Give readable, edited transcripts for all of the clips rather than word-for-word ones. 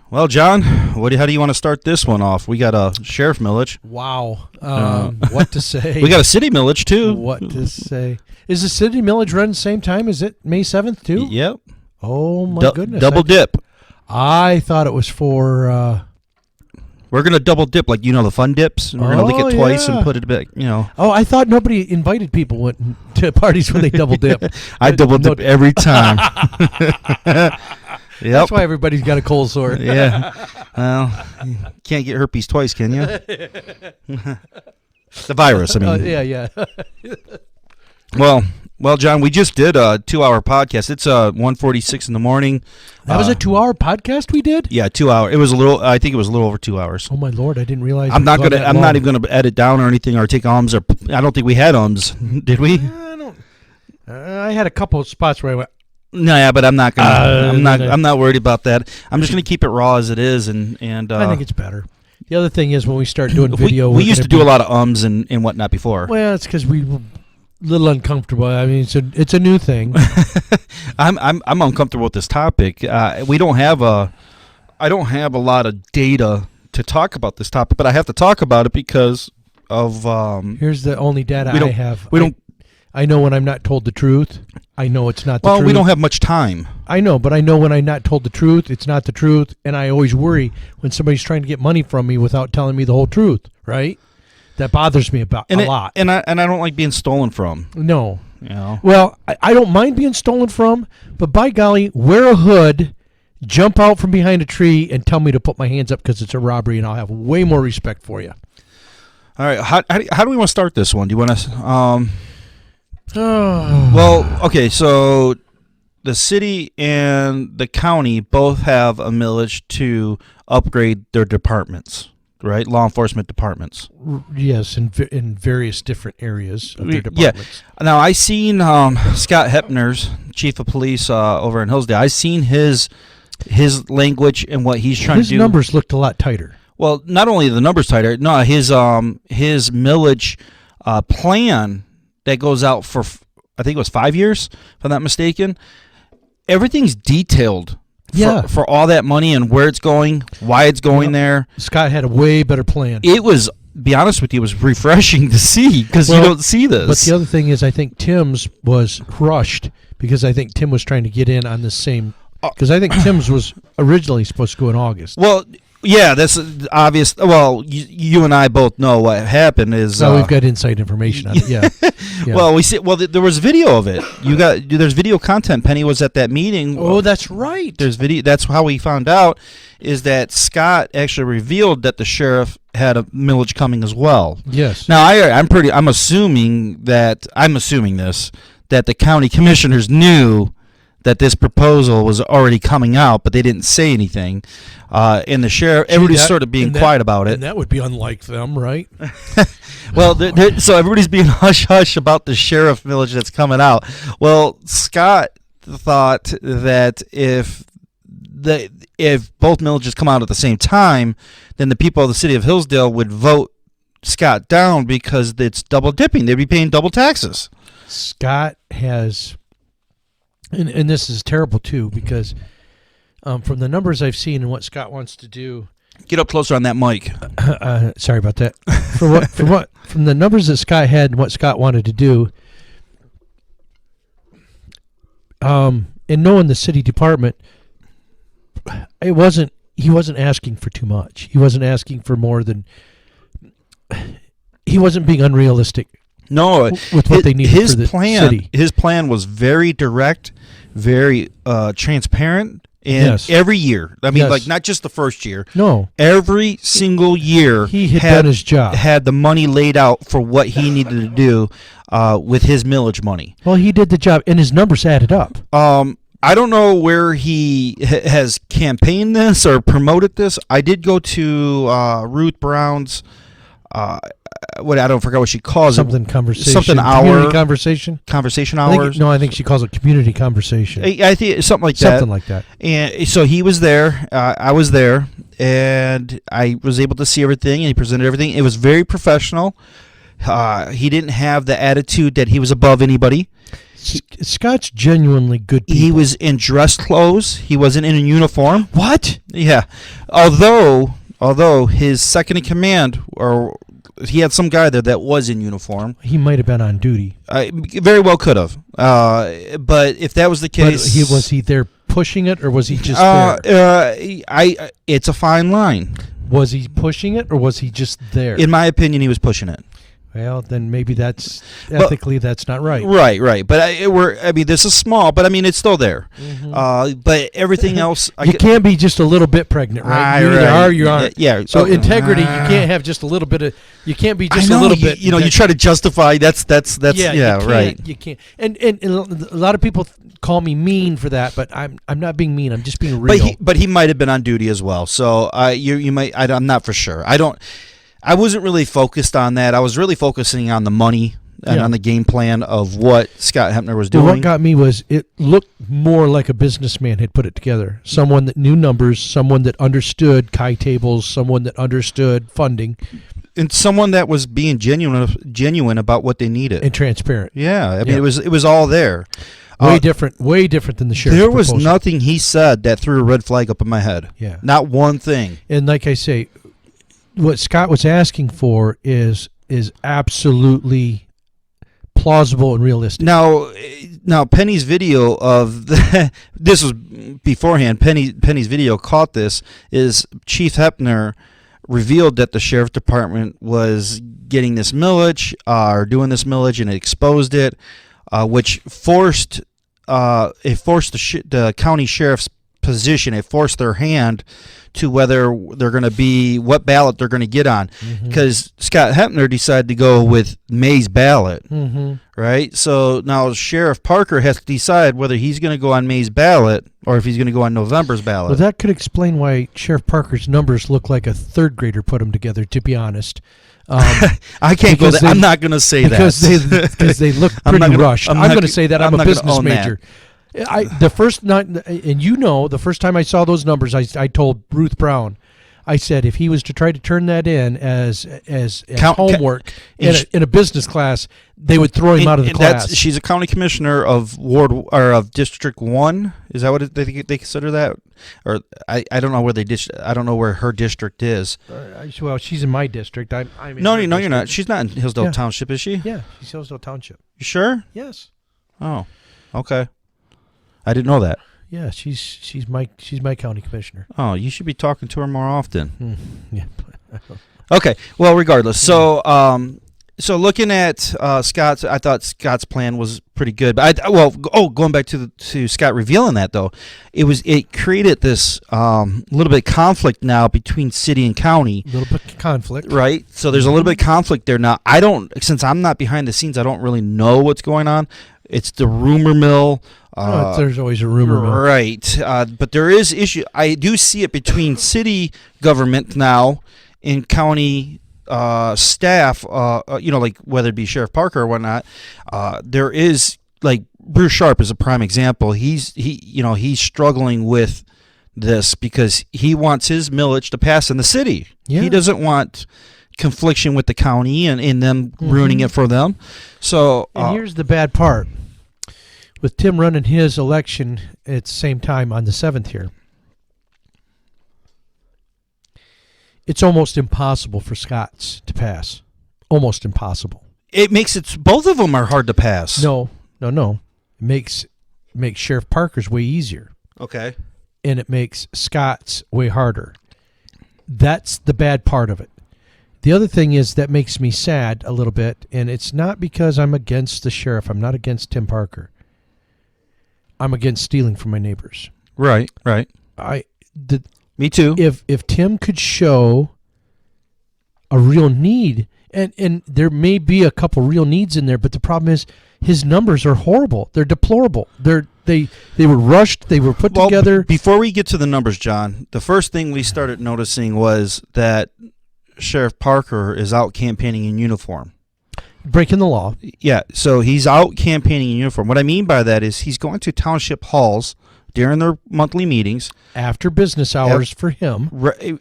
Well, John, how do you want to start this one off? We got a sheriff millage. Wow. What to say? We got a city millage, too. What to say? Is the city millage run the same time? Is it May 7th, too? Yep. Oh, my goodness. Double dip. I thought it was for... We're going to double dip, like, the fun dips. And we're going to lick it twice and put it back, Oh, I thought nobody invited people went to parties when they double dip. I double dip every time. Yep. That's why everybody's got a cold sore. Yeah. Well, you can't get herpes twice, can you? The virus, I mean. Yeah. Well, John, we just did a 2-hour podcast. It's 1:46 in the morning. That was a 2-hour podcast we did? Yeah, 2 hour. It was I think it was a little over 2 hours. Oh my Lord, I didn't realize. I'm not even gonna edit down or anything or take ums, or I don't think we had ums. Did we? I had a couple of spots where I went. No, yeah, but I'm not gonna. I'm not worried about that. I'm just gonna keep it raw as it is, and I think it's better. The other thing is when we start doing video, we used to do a lot of ums and whatnot before. Well, it's because we were a little uncomfortable. I mean, it's a new thing. I'm uncomfortable with this topic. I don't have a lot of data to talk about this topic, but I have to talk about it because of. Here's the only data I have. I know when I'm not told the truth. I know it's not the truth. Well, we don't have much time. I know, but I know when I'm not told the truth, it's not the truth, and I always worry when somebody's trying to get money from me without telling me the whole truth, right? That bothers me a lot. And I don't like being stolen from. No. Well, I don't mind being stolen from, but by golly, wear a hood, jump out from behind a tree, and tell me to put my hands up because it's a robbery, and I'll have way more respect for you. All right. How do we want to start this one? Do you want to... Well, okay, so the city and the county both have a millage to upgrade their departments, right? Law enforcement departments. Yes, in various different areas of their departments. Yeah. Now, I seen Scott Hepner's chief of police over in Hillsdale. I seen his language and what he's trying to do. His numbers looked a lot tighter. Well, not only the numbers tighter, no, his millage plan that goes out for, I think it was 5 years, if I'm not mistaken. Everything's detailed for all that money and where it's going, why it's going there. Scott had a way better plan. It was, be honest with you, it was refreshing to see because you don't see this. But the other thing is I think Tim's was rushed because I think Tim was trying to get in on the same, because I think Tim's was originally supposed to go in August. Well, yeah, that's obvious. Well, you and I both know what happened is. So we've got inside information on it. Yeah. Well, we see. Well, there was video of it. There's video content. Penny was at that meeting. Oh, that's right. There's video. That's how we found out. Is that Scott actually revealed that the sheriff had a millage coming as well. Yes. Now I'm assuming that the county commissioners knew that this proposal was already coming out, but they didn't say anything. And the sheriff, everybody's sort of being quiet about it. And that would be unlike them, right? Well, so everybody's being hush-hush about the sheriff millage that's coming out. Well, Scott thought that if both millages come out at the same time, then the people of the city of Hillsdale would vote Scott down because it's double dipping. They'd be paying double taxes. Scott has... And this is terrible, too, because from the numbers I've seen and what Scott wants to do... Get up closer on that mic. Sorry about that. From the numbers that Scott had and what Scott wanted to do, and knowing the city department, he wasn't asking for too much. He wasn't asking for more than... He wasn't being unrealistic. No, with what they needed for the city. His plan was very direct, very transparent, and every year. I mean, like not just the first year. No, every single year he had done his job. Had the money laid out for what he needed to do with his millage money. Well, he did the job, and his numbers added up. I don't know where he has campaigned this or promoted this. I did go to Ruth Brown's. I don't forget what she calls something it. Conversation. Something hour. Community conversation. Conversation hours. I think she calls it community conversation. I think something like that. Something like that. And so he was there. I was there, and I was able to see everything. And he presented everything. It was very professional. He didn't have the attitude that he was above anybody. Scott's genuinely good people. He was in dress clothes. He wasn't in a uniform. What? Yeah. Although his second in command, or he had some guy there that was in uniform. He might have been on duty. Very well could have. But if that was the case, was he there pushing it, or was he just there? It's a fine line. Was he pushing it, or was he just there? In my opinion, he was pushing it. Well, then maybe that's ethically that's not right. Right. But this is small, but it's still there. Mm-hmm. But everything else, you can't be just a little bit pregnant, right? You either are, you aren't. Yeah. So integrity, you can't have just a little bit of. You can't be just a little bit. You try to justify. That's right. You can't. And a lot of people call me mean for that, but I'm not being mean. I'm just being real. But he might have been on duty as well. So you might. I'm not for sure. I wasn't really focused on that. I was really focusing on the money and on the game plan of what Scott Hepner was doing. What got me was it looked more like a businessman had put it together. Someone that knew numbers, someone that understood Chi tables, someone that understood funding. And someone that was being genuine about what they needed. And transparent. Yeah. It was all there. Way different than the sheriff's There was proposal. nothing he said that threw a red flag up in my head. Yeah. Not one thing. And like I say, what Scott was asking for is absolutely plausible and realistic. Now Penny's video of this was beforehand. Penny's video caught this. Is Chief Hepner revealed that the sheriff department was getting this millage or doing this millage, and it exposed it, which forced the county sheriff's position. It forced their hand to whether they're going to be what ballot they're going to get on, because Scott Hepner decided to go with May's ballot, right? So now Sheriff Parker has to decide whether he's going to go on May's ballot or if he's going to go on November's ballot. Well, that could explain why Sheriff Parker's numbers look like a third grader put them together, to be honest. I can't go there. I'm not going to say because that. because they look pretty rushed. I'm going to say that. I'm a business major. The first night, and the first time I saw those numbers, I told Ruth Brown, I said if he was to try to turn that in as homework in a business class, they would throw him out of the class. She's a county commissioner of Ward or of District 1. Is that what they consider that? Or I don't know where I don't know where her district is. Well, she's in my district. I'm in no, district. You're not. She's not in Hillsdale Township, is she? Yeah, she's Hillsdale Township. You sure? Yes. Oh, okay. I didn't know that. Yeah, she's my county commissioner. Oh, you should be talking to her more often. Yeah. Okay. Well, regardless. So looking at Scott's, I thought Scott's plan was pretty good. But going back to Scott revealing that though, it created this little bit of conflict now between city and county. A little bit of conflict, right? So there's a little bit of conflict there now. Since I'm not behind the scenes, I don't really know what's going on. It's the rumor mill. There's always a rumor mill. Right. But there is issue. I do see it between city government now and county staff, like whether it be Sheriff Parker or whatnot. There is, like, Bruce Sharp is a prime example. He's struggling with this because he wants his millage to pass in the city. Yeah. He doesn't want confliction with the county and them ruining it for them. So and here's the bad part. With Tim running his election at the same time on the 7th here, it's almost impossible for Scott's to pass. Almost impossible. It makes it both of them are hard to pass. No. It makes Sheriff Parker's way easier. Okay. And it makes Scott's way harder. That's the bad part of it. The other thing is that makes me sad a little bit, and it's not because I'm against the sheriff. I'm not against Tim Parker. I'm against stealing from my neighbors. Right. Me too. If Tim could show a real need, and there may be a couple real needs in there, but the problem is his numbers are horrible. They're deplorable. They were rushed. They were put together. Before we get to the numbers, John, the first thing we started noticing was that Sheriff Parker is out campaigning in uniform. Breaking the law. Yeah, so he's out campaigning in uniform. What I mean by that is he's going to township halls during their monthly meetings. After business hours for him.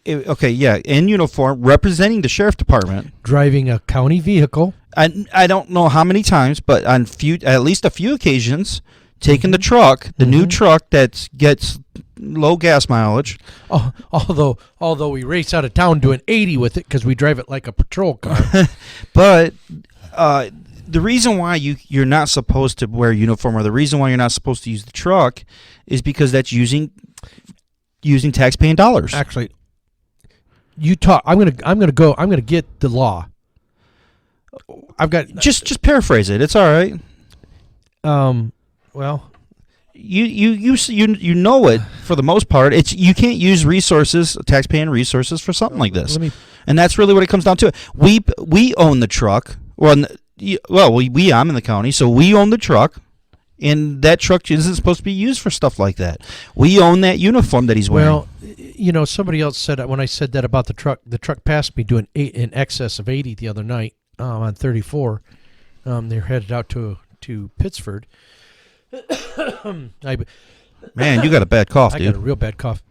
In uniform, representing the sheriff department. Driving a county vehicle. I don't know how many times, but on at least a few occasions, taking the truck, the new truck that gets low gas mileage. Oh, although we race out of town doing 80 with it because we drive it like a patrol car. But the reason why you're not supposed to wear a uniform, or the reason why you're not supposed to use the truck, is because that's using taxpaying dollars. Actually, you talk. I'm gonna get the law. I've got just paraphrase it. It's all right. Well, you know it for the most part. It's you can't use taxpaying resources for something like this, and that's really what it comes down to. We own the truck. I'm in the county, so we own the truck, and that truck isn't supposed to be used for stuff like that. We own that uniform that he's wearing. Well, somebody else said when I said that about the truck passed me doing in excess of 80 the other night on 34. They're headed out to Pittsford. Man, you got a bad cough, dude. I got a real bad cough,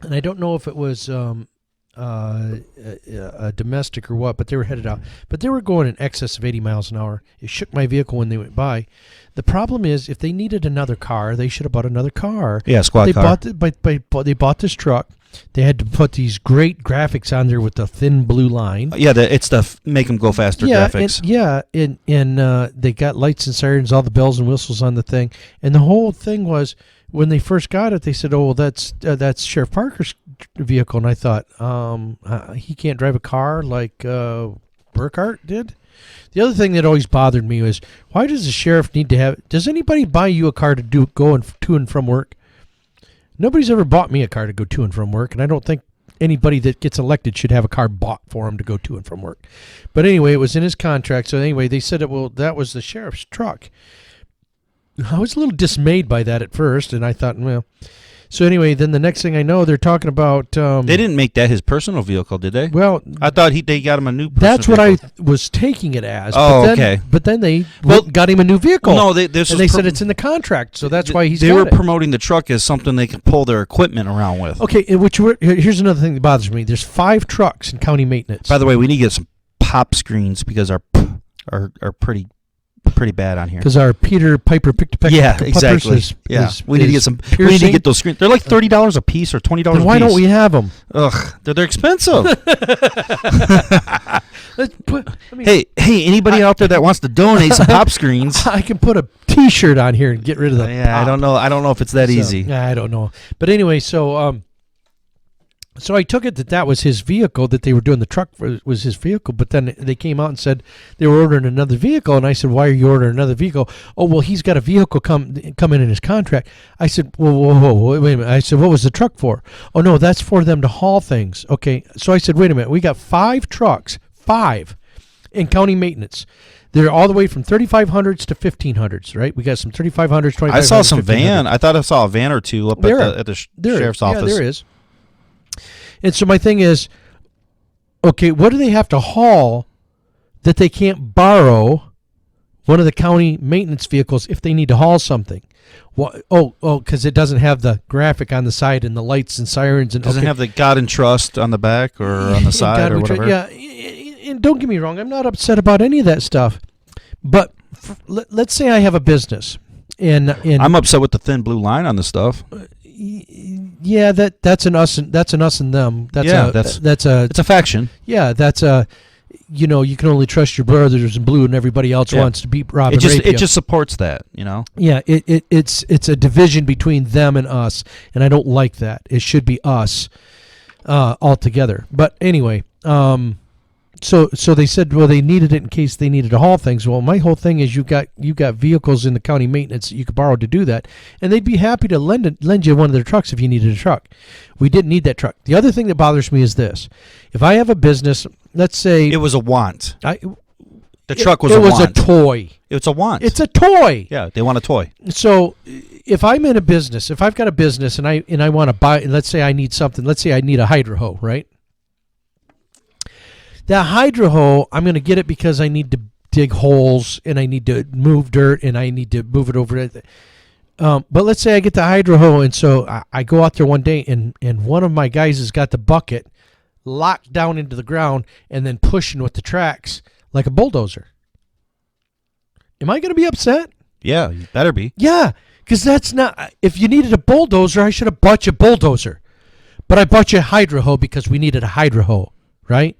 and I don't know if it was a domestic or what, but they were headed out. But they were going in excess of 80 miles an hour. It shook my vehicle when they went by. The problem is, if they needed another car, they should have bought another car. Yeah, squad car. They bought this truck. They had to put these great graphics on there with the thin blue line. Yeah, it's the make them go faster graphics. And they got lights and sirens, all the bells and whistles on the thing. And the whole thing was, when they first got it, they said, "Oh, well, that's Sheriff Parker's vehicle." And I thought, he can't drive a car like R.O.A.R did. The other thing that always bothered me was, why does the sheriff need to have? Does anybody buy you a car to go to and from work? Nobody's ever bought me a car to go to and from work, and I don't think anybody that gets elected should have a car bought for him to go to and from work. But anyway, it was in his contract. So anyway, they said that was the sheriff's truck. I was a little dismayed by that at first, and I thought, well. So anyway, then the next thing I know, they're talking about. They didn't make that his personal vehicle, did they? Well, I thought they got him a new. That's what I was taking it as. Oh, okay. But then they got him a new vehicle. No, they said it's in the contract, so that's why they were promoting the truck as something they could pull their equipment around with. Okay, here's another thing that bothers me. There's 5 trucks in county maintenance. By the way, we need to get some pop screens because our pretty bad on here. Because our Peter Piper pick-to-pick. Yeah, exactly. We need to get some. We need to get those screens. They're like $30 a piece or $20 a piece. Why don't we have them? Ugh, they're expensive. Hey, anybody out there that wants to donate some pop screens? I can put a T-shirt on here and get rid of the. Yeah, pop. I don't know if it's that easy. I don't know. But anyway, so I took it that was his vehicle, that they were doing the truck was his vehicle. But then they came out and said they were ordering another vehicle. And I said, why are you ordering another vehicle? Oh, well, he's got a vehicle come in his contract. I said, whoa, wait a minute. I said, what was the truck for? Oh, no, that's for them to haul things. Okay. So I said, wait a minute. We got 5 trucks, 5 in county maintenance. They're all the way from 3500s to 1500s, right? We got some 3500s, 2500s. I saw some van. I thought I saw a van or two up at the sheriff's office. Yeah, there is. And so my thing is, okay, what do they have to haul that they can't borrow one of the county maintenance vehicles if they need to haul something? Because it doesn't have the graphic on the side and the lights and sirens. And doesn't have the God and Trust on the back or on the side or whatever. Yeah, and don't get me wrong, I'm not upset about any of that stuff. But let's say I have a business. And I'm upset with the thin blue line on the stuff. Yeah, that's an us and them. It's a faction. Yeah, that's a you can only trust your brothers in blue, and everybody else wants to beat Rob. It just supports that, Yeah, it's a division between them and us, and I don't like that. It should be us altogether. But anyway, So they said, well, they needed it in case they needed to haul things. Well, my whole thing is you got vehicles in the county maintenance that you could borrow to do that, and they'd be happy to lend you one of their trucks if you needed a truck. We didn't need that truck. The other thing that bothers me is this: if I have a business, let's say it was a want. The truck was a want. It was a toy. It's a want. It's a toy. Yeah, they want a toy. So if I'm in a business, if I've got a business and I want to buy, let's say I need something. Let's say I need a hydro hoe, right? That hydro hoe, I'm going to get it because I need to dig holes and I need to move dirt and I need to move it over. But let's say I get the hydro hoe, and so I go out there one day and one of my guys has got the bucket locked down into the ground and then pushing with the tracks like a bulldozer. Am I going to be upset? Yeah, you better be. Yeah, because that's not. If you needed a bulldozer, I should have bought you a bulldozer. But I bought you a hydro hoe because we needed a hydro hoe, right?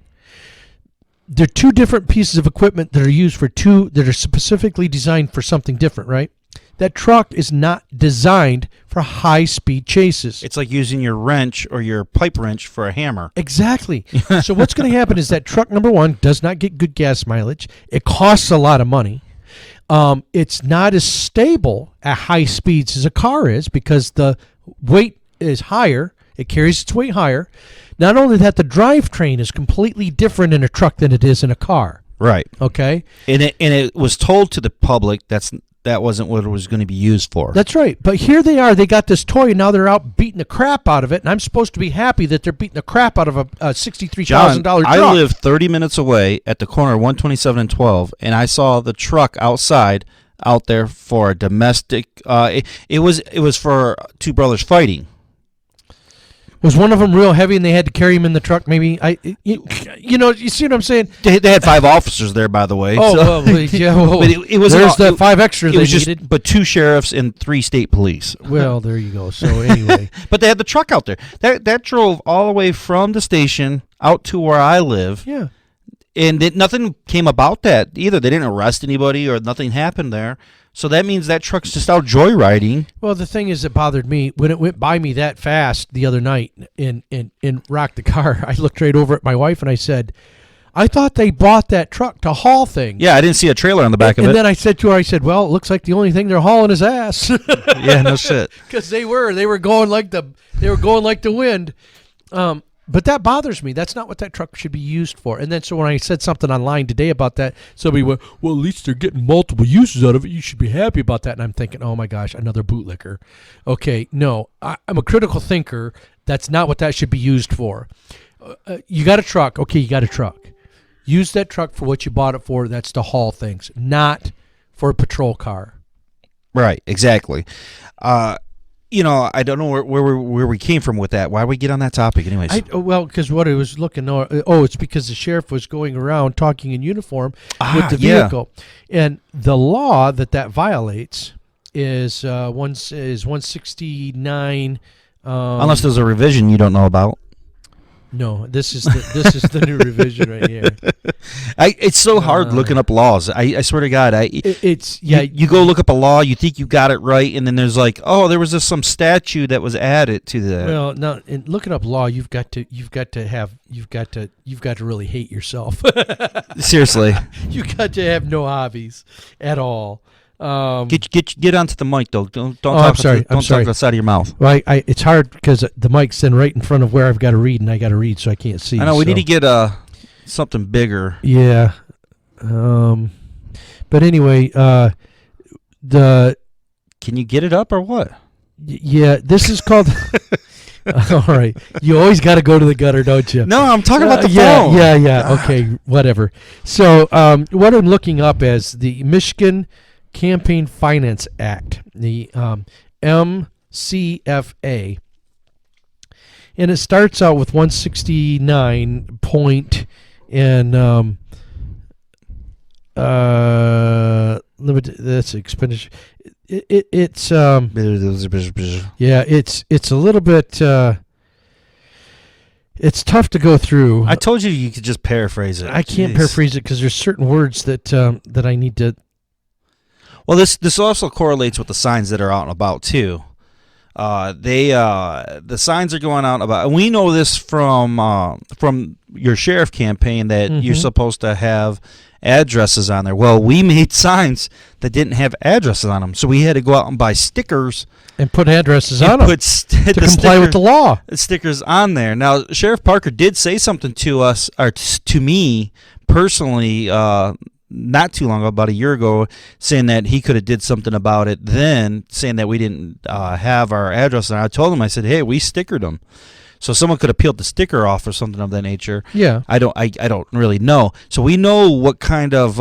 They're two different pieces of equipment that are used that are specifically designed for something different, right? That truck is not designed for high-speed chases. It's like using your wrench or your pipe wrench for a hammer. Exactly. So what's going to happen is that truck, number one, does not get good gas mileage. It costs a lot of money. It's not as stable at high speeds as a car is because the weight is higher. It carries its weight higher. Not only that, the drivetrain is completely different in a truck than it is in a car. Right. Okay. And it was told to the public that wasn't what it was going to be used for. That's right. But here they are. They got this toy, and now they're out beating the crap out of it. And I'm supposed to be happy that they're beating the crap out of a $63,000 truck. I live 30 minutes away at the corner of 127 and 12, and I saw the truck out there for a domestic. It was for two brothers fighting. Was one of them real heavy and they had to carry him in the truck? Maybe you see what I'm saying? They had 5 officers there, by the way. Oh, so. Well, yeah. Well, but it was there's the 5 extras they needed. But 2 sheriffs and 3 state police. Well, there you go. So anyway, but they had the truck out there. That drove all the way from the station out to where I live. Yeah. And nothing came about that either. They didn't arrest anybody or nothing happened there. So that means that truck's just out joyriding. Well, the thing is that bothered me when it went by me that fast the other night in rocked the car. I looked right over at my wife and I said, I thought they bought that truck to haul things. Yeah, I didn't see a trailer on the back of it. And then I said to her, well, it looks like the only thing they're hauling is ass. Yeah, no shit. Because they were going like the wind. But that bothers me. That's not what that truck should be used for. And then so when I said something online today about that, somebody went, well, at least they're getting multiple uses out of it. You should be happy about that. And I'm thinking, oh, my gosh, another bootlicker. Okay, no, I'm a critical thinker. That's not what that should be used for. You got a truck. Okay, you got a truck. Use that truck for what you bought it for. That's to haul things, not for a patrol car. Right, exactly. I don't know where we came from with that. Why we get on that topic, anyways? Because what I was looking at, it's because the sheriff was going around talking in uniform with the vehicle, and the law that violates is 169. Unless there's a revision you don't know about. No, this is the new revision right here. It's so hard looking up laws. I swear to God, You go look up a law, you think you got it right, and then there's like, oh, there was some statute that was added to that. Well, no, in looking up law, you've got to really hate yourself. Seriously, you got to have no hobbies at all. Get onto the mic though. Don't talk. I'm sorry. Talk out the side of your mouth. Well, it's hard because the mic's then right in front of where I've got to read, and I got to read, so I can't see. I know we need to get something bigger. Yeah. But anyway, can you get it up or what? Yeah, this is called. All right, you always got to go to the gutter, don't you? No, I'm talking about the phone. Yeah. Okay, whatever. So, what I'm looking up as the Michigan Campaign Finance Act, the MCFA, and it starts out with 169 point and limited. That's expenditure. It's a little bit. It's tough to go through. I told you could just paraphrase it. I can't paraphrase it because there's certain words that I need to. Well, this also correlates with the signs that are out and about too. The signs are going out and about, and we know this from your sheriff campaign that you're supposed to have addresses on there. Well, we made signs that didn't have addresses on them, so we had to go out and buy stickers and put addresses on them to comply with the law. Stickers on there. Now, Sheriff Parker did say something to us, or to me personally, not too long ago, about a year ago, saying that he could have did something about it then, saying that we didn't have our address. And I told him, I said, hey, we stickered them. So someone could have peeled the sticker off or something of that nature. Yeah. I don't really know. So we know what kind of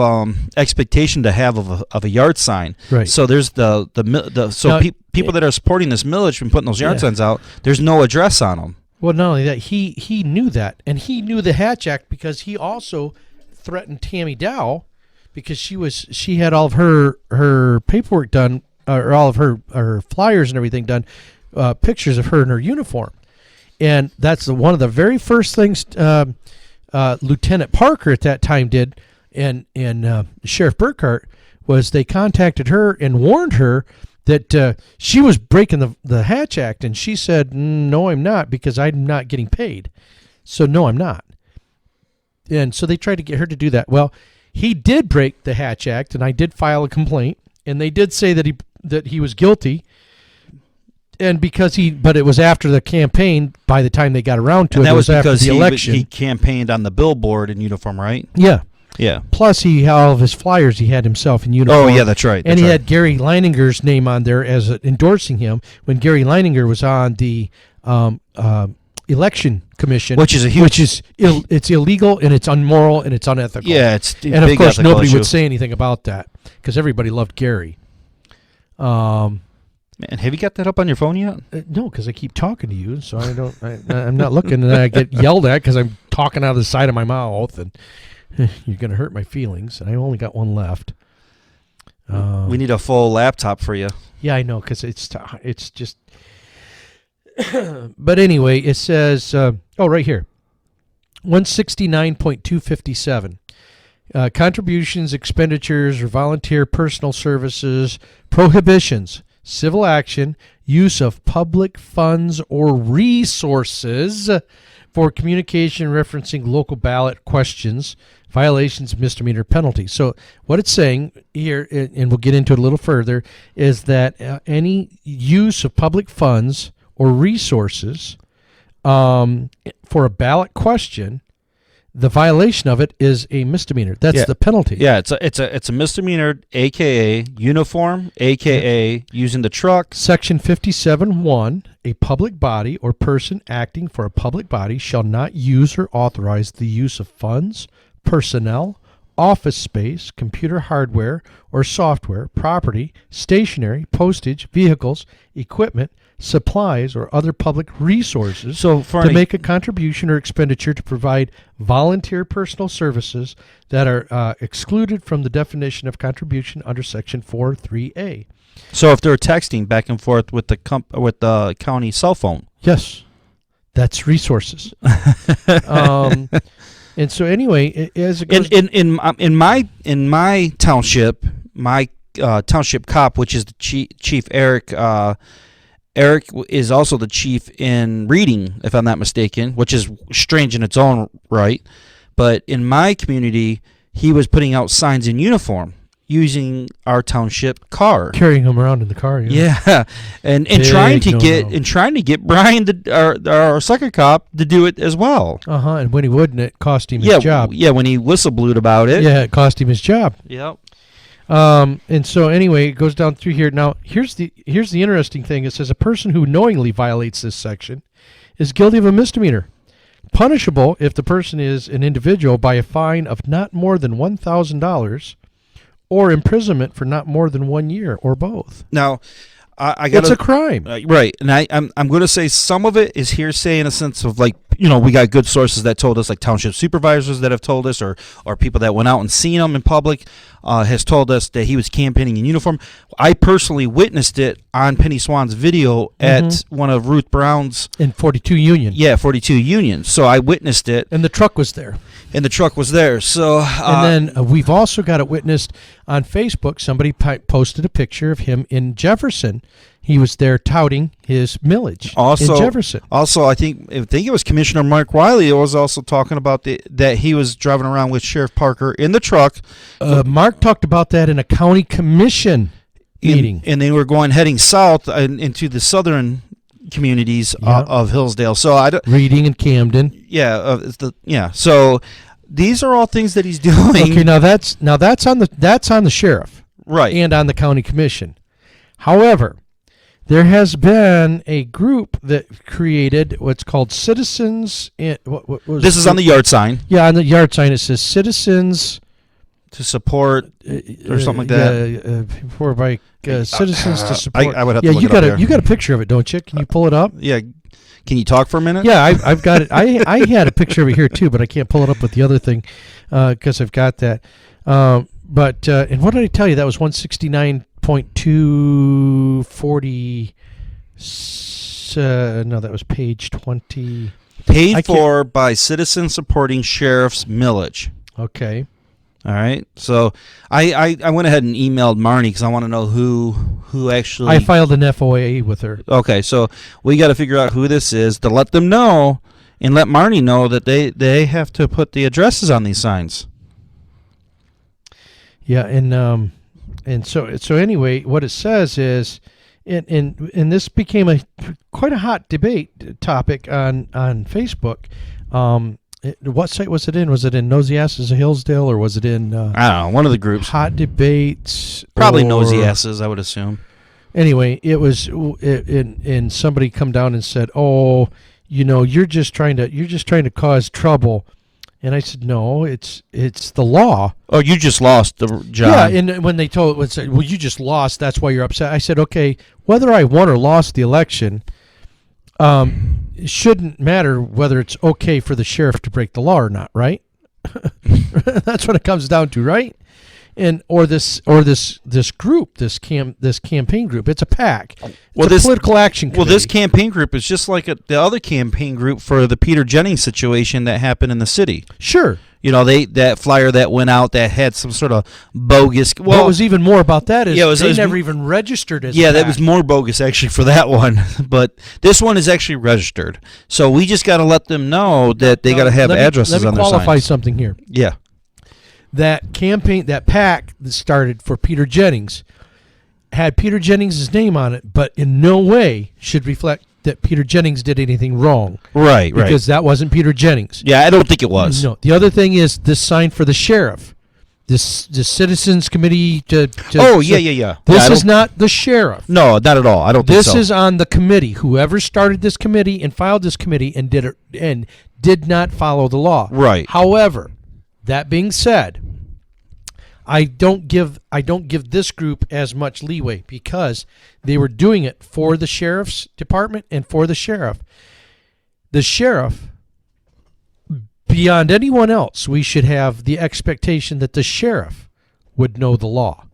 expectation to have of a yard sign. Right. So there's people that are supporting this millage from putting those yard signs out, there's no address on them. Well, not only that, he knew that, and he knew the Hatch Act because he also threatened Tammy Dow because she had all of her paperwork done, or all of her flyers and everything done, pictures of her in her uniform. And that's one of the very first things Lieutenant Parker at that time did, and Sheriff Burkhart, was they contacted her and warned her that she was breaking the Hatch Act, and she said, "No, I'm not, because I'm not getting paid. So no, I'm not." And so they tried to get her to do that. Well, he did break the Hatch Act, and I did file a complaint, and they did say that he was guilty. And but it was after the campaign. By the time they got around to it, that was after because the election. He campaigned on the billboard in uniform, right? Yeah. Yeah. Plus, he had all of his flyers. He had himself in uniform. Oh, yeah, that's right. And he had Gary Leininger's name on there as endorsing him when Gary Leininger was on the election commission, it's illegal and it's immoral and it's unethical. Yeah, it's and of course nobody would say anything about that because everybody loved Gary. Man, have you got that up on your phone yet? No, because I keep talking to you, so I'm not looking, and I get yelled at because I'm talking out of the side of my mouth, and you're going to hurt my feelings. And I only got one left. We need a full laptop for you. Yeah, I know, because it's just. But anyway, it says, right here, 169.257. Contributions, expenditures, or volunteer personal services, prohibitions, civil action, use of public funds or resources for communication referencing local ballot questions, violations, misdemeanor penalty. So what it's saying here, and we'll get into it a little further, is that any use of public funds or resources for a ballot question, the violation of it is a misdemeanor. That's the penalty. Yeah, it's a misdemeanor, aka uniform, aka using the truck. Section 57(1), a public body or person acting for a public body shall not use or authorize the use of funds, personnel, office space, computer hardware or software, property, stationery, postage, vehicles, equipment, supplies, or other public resources to make a contribution or expenditure to provide volunteer personal services that are excluded from the definition of contribution under Section 4.3a. So if they're texting back and forth with the county cell phone, yes, that's resources. And so anyway, as it goes in my township, my township cop, which is the Chief Eric. Eric is also the chief in Reading, if I'm not mistaken, which is strange in its own right. But in my community, he was putting out signs in uniform using our township car, carrying them around in the car. Yeah, and trying to get Brian, our sucker cop, to do it as well. And when he wouldn't, it cost him his job. Yeah, when he whistleblowed about it. Yeah, it cost him his job. Yep. And so anyway, it goes down through here. Now, here's the interesting thing. It says a person who knowingly violates this section is guilty of a misdemeanor, punishable if the person is an individual by a fine of not more than $1,000 or imprisonment for not more than 1 year or both. Now, I got it's a crime, right? And I'm going to say some of it is hearsay in a sense of we got good sources that told us, like township supervisors that have told us, or people that went out and seen him in public, has told us that he was campaigning in uniform. I personally witnessed it on Penny Swan's video at one of Ruth Brown's in 42 Union. Yeah, 42 Union. So I witnessed it, and the truck was there. So, and then we've also got it witnessed on Facebook. Somebody posted a picture of him in Jefferson. He was there touting his millage in Jefferson. Also, I think it was Commissioner Mark Wiley was also talking about that he was driving around with Sheriff Parker in the truck. Mark talked about that in a county commission meeting. And they were heading south into the southern communities of Hillsdale. So Reading and Camden. Yeah, So these are all things that he's doing. Okay, now that's on the sheriff, right, and on the county commission. However, there has been a group that created what's called Citizens. This is on the yard sign. Yeah, on the yard sign it says Citizens to support or something like that. Citizens to support. I would have to look it up here. You got a picture of it, don't you? Can you pull it up? Yeah. Can you talk for a minute? Yeah, I've got it. I had a picture of it here too, but I can't pull it up with the other thing because I've got that. And what did I tell you? That was 169.240. No, that was page 20. Paid for by citizens supporting Sheriff's Millage. Okay. All right. So I went ahead and emailed Marnie because I want to know who actually. I filed an FOA with her. Okay, so we got to figure out who this is to let them know and let Marnie know that they have to put the addresses on these signs. Yeah, and so anyway, what it says is, and this became quite a hot debate topic on Facebook. What site was it in? Was it in Nosy Asses of Hillsdale, or was it in? I don't know, one of the groups. Hot debates. Probably Nosy Asses, I would assume. Anyway, it was, and somebody come down and said, "Oh, you're just trying to cause trouble." And I said, "No, it's the law." Oh, you just lost the job. Yeah, and when they said, "Well, you just lost, that's why you're upset." I said, "Okay, whether I won or lost the election, it shouldn't matter whether it's okay for the sheriff to break the law or not, right?" That's what it comes down to, right? Or this group, this campaign group. It's a PAC. It's a political action committee. Well, this campaign group is just like the other campaign group for the Peter Jennings situation that happened in the city. Sure. That flyer that went out that had some sort of bogus. Well, what was even more about that is they never even registered as. Yeah, a PAC. that was more bogus actually for that one. But this one is actually registered. So we just got to let them know that they got to have addresses on their signs. Let me qualify something here. Yeah. That campaign, that PAC that started for Peter Jennings, had Peter Jennings' name on it, but in no way should reflect that Peter Jennings did anything wrong. Right. Because that wasn't Peter Jennings. Yeah, I don't think it was. No. The other thing is this sign for the sheriff, this Citizens Committee to. Yeah. This is not the sheriff. No, not at all. I don't think so. This is on the committee. Whoever started this committee and filed this committee and did not follow the law. Right. However, that being said, I don't give this group as much leeway because they were doing it for the sheriff's department and for the sheriff. The sheriff, beyond anyone else, we should have the expectation that the sheriff would know the law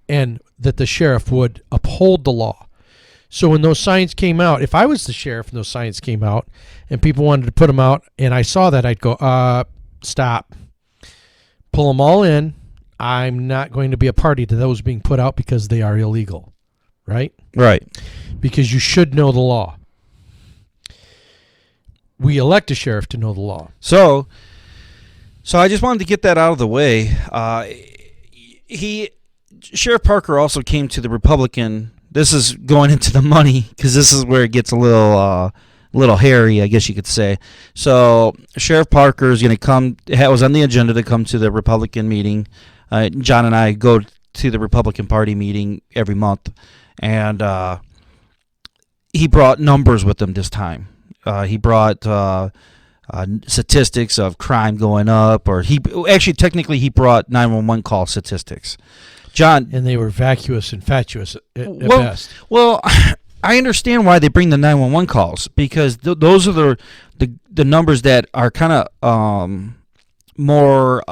and that the sheriff would uphold the law. So when those signs came out, if I was the sheriff and those signs came out and people wanted to put them out and I saw that, I'd go, stop. Pull them all in. I'm not going to be a party to those being put out because they are illegal, right? Right. Because you should know the law. We elect a sheriff to know the law. So I just wanted to get that out of the way. Sheriff Parker also came to the Republican. This is going into the money because this is where it gets a little hairy, I guess you could say. So Sheriff Parker is going to come. It was on the agenda to come to the Republican meeting. John and I go to the Republican Party meeting every month, and he brought numbers with him this time. He brought statistics of crime going up, or technically he brought 911 call statistics. John, and they were vacuous and fatuous at best. Well, I understand why they bring the 911 calls because those are the numbers that are kind of more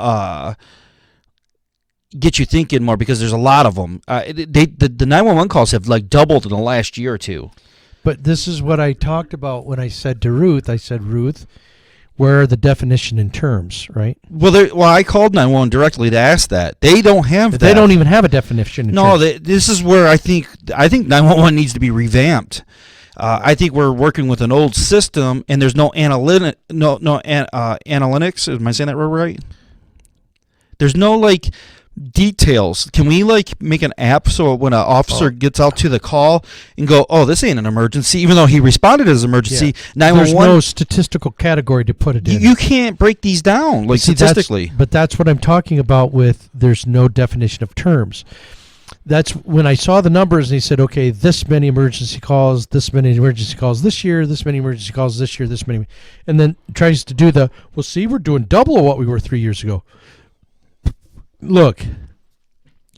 get you thinking more because there's a lot of them. The 911 calls have like doubled in the last year or two. But this is what I talked about when I said to Ruth. I said, Ruth, where are the definition in terms, right? Well, I called 911 directly to ask that. They don't have that. They don't even have a definition in terms. No, this is where I think 911 needs to be revamped. I think we're working with an old system, and there's no analytics. Am I saying that right? There's no details. Can we make an app so when an officer gets out to the call and go, oh, this ain't an emergency, even though he responded as an emergency, 911. There's no statistical category to put it in. You can't break these down statistically. But that's what I'm talking about with there's no definition of terms. That's when I saw the numbers and he said, okay, this many emergency calls, this many emergency calls this year, this many emergency calls this year, this many, and then tries to do we're doing double of what we were 3 years ago. Look,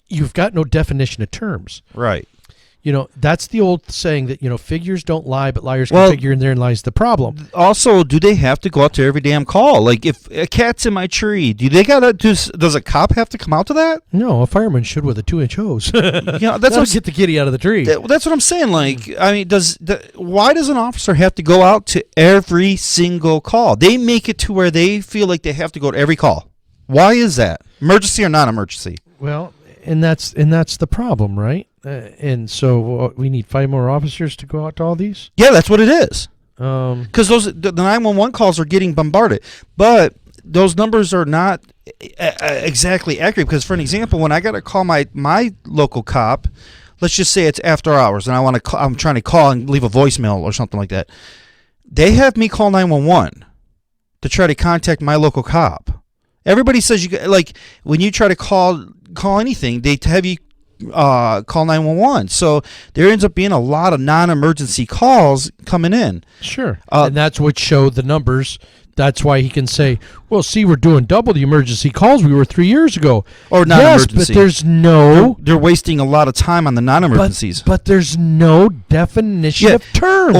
you've got no definition of terms. Right. That's the old saying that, figures don't lie, but liars can figure, and therein lies the problem. Also, do they have to go out to every damn call? Like, if a cat's in my tree, does a cop have to come out to that? No, a fireman should with a 2-inch hose. That's what get the kitty out of the tree. That's what I'm saying. Like, I mean, why does an officer have to go out to every single call? They make it to where they feel like they have to go to every call. Why is that? Emergency or non-emergency? Well, and that's the problem, right? And so we need 5 more officers to go out to all these? Yeah, that's what it is. Because the 911 calls are getting bombarded. But those numbers are not exactly accurate. Because, for an example, when I got to call my local cop, let's just say it's after hours, and I'm trying to call and leave a voicemail or something like that. They have me call 911 to try to contact my local cop. Everybody says when you try to call anything, they have you call 911. So there ends up being a lot of non-emergency calls coming in. Sure. And that's what showed the numbers. That's why he can say, well, see, we're doing double the emergency calls we were 3 years ago. Or non-emergency. Yes, but there's no... They're wasting a lot of time on the non-emergencies. But there's no definition of terms.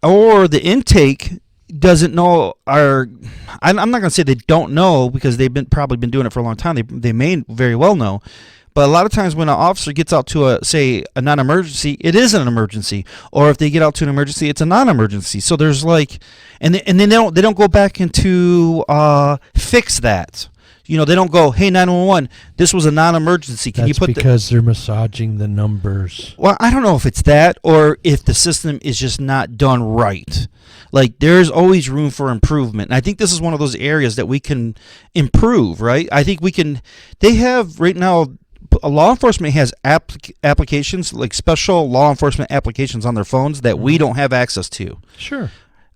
Or the intake doesn't know I'm not going to say they don't know, because they've probably been doing it for a long time. They may very well know. But a lot of times when an officer gets out to a non-emergency, it is an emergency. Or if they get out to an emergency, it's a non-emergency. So there's and then they don't go back into fix that. They don't go, hey, 911, this was a non-emergency. Can you put because they're massaging the numbers. Well, I don't know if it's that or if the system is just not done right. Like, there's always room for improvement. And I think this is one of those areas that we can improve, right? I think they have right now, law enforcement has applications, like special law enforcement applications on their phones that we don't have access to. Sure.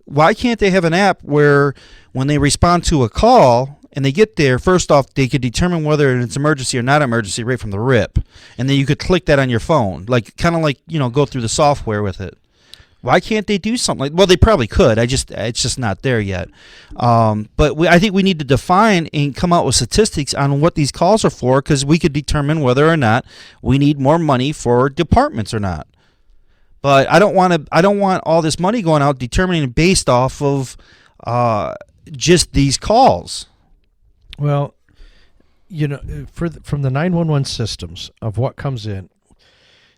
Why can't they have an app where when they respond to a call and they get there, first off, they could determine whether it's emergency or not emergency right from the rip. And then you could click that on your phone, kind of go through the software with it. Why can't they do something well, they probably could. It's just not there yet. But I think we need to define and come out with statistics on what these calls are for, because we could determine whether or not we need more money for departments or not. But I don't want all this money going out determining based off of just these calls. Well, from the 911 systems of what comes in,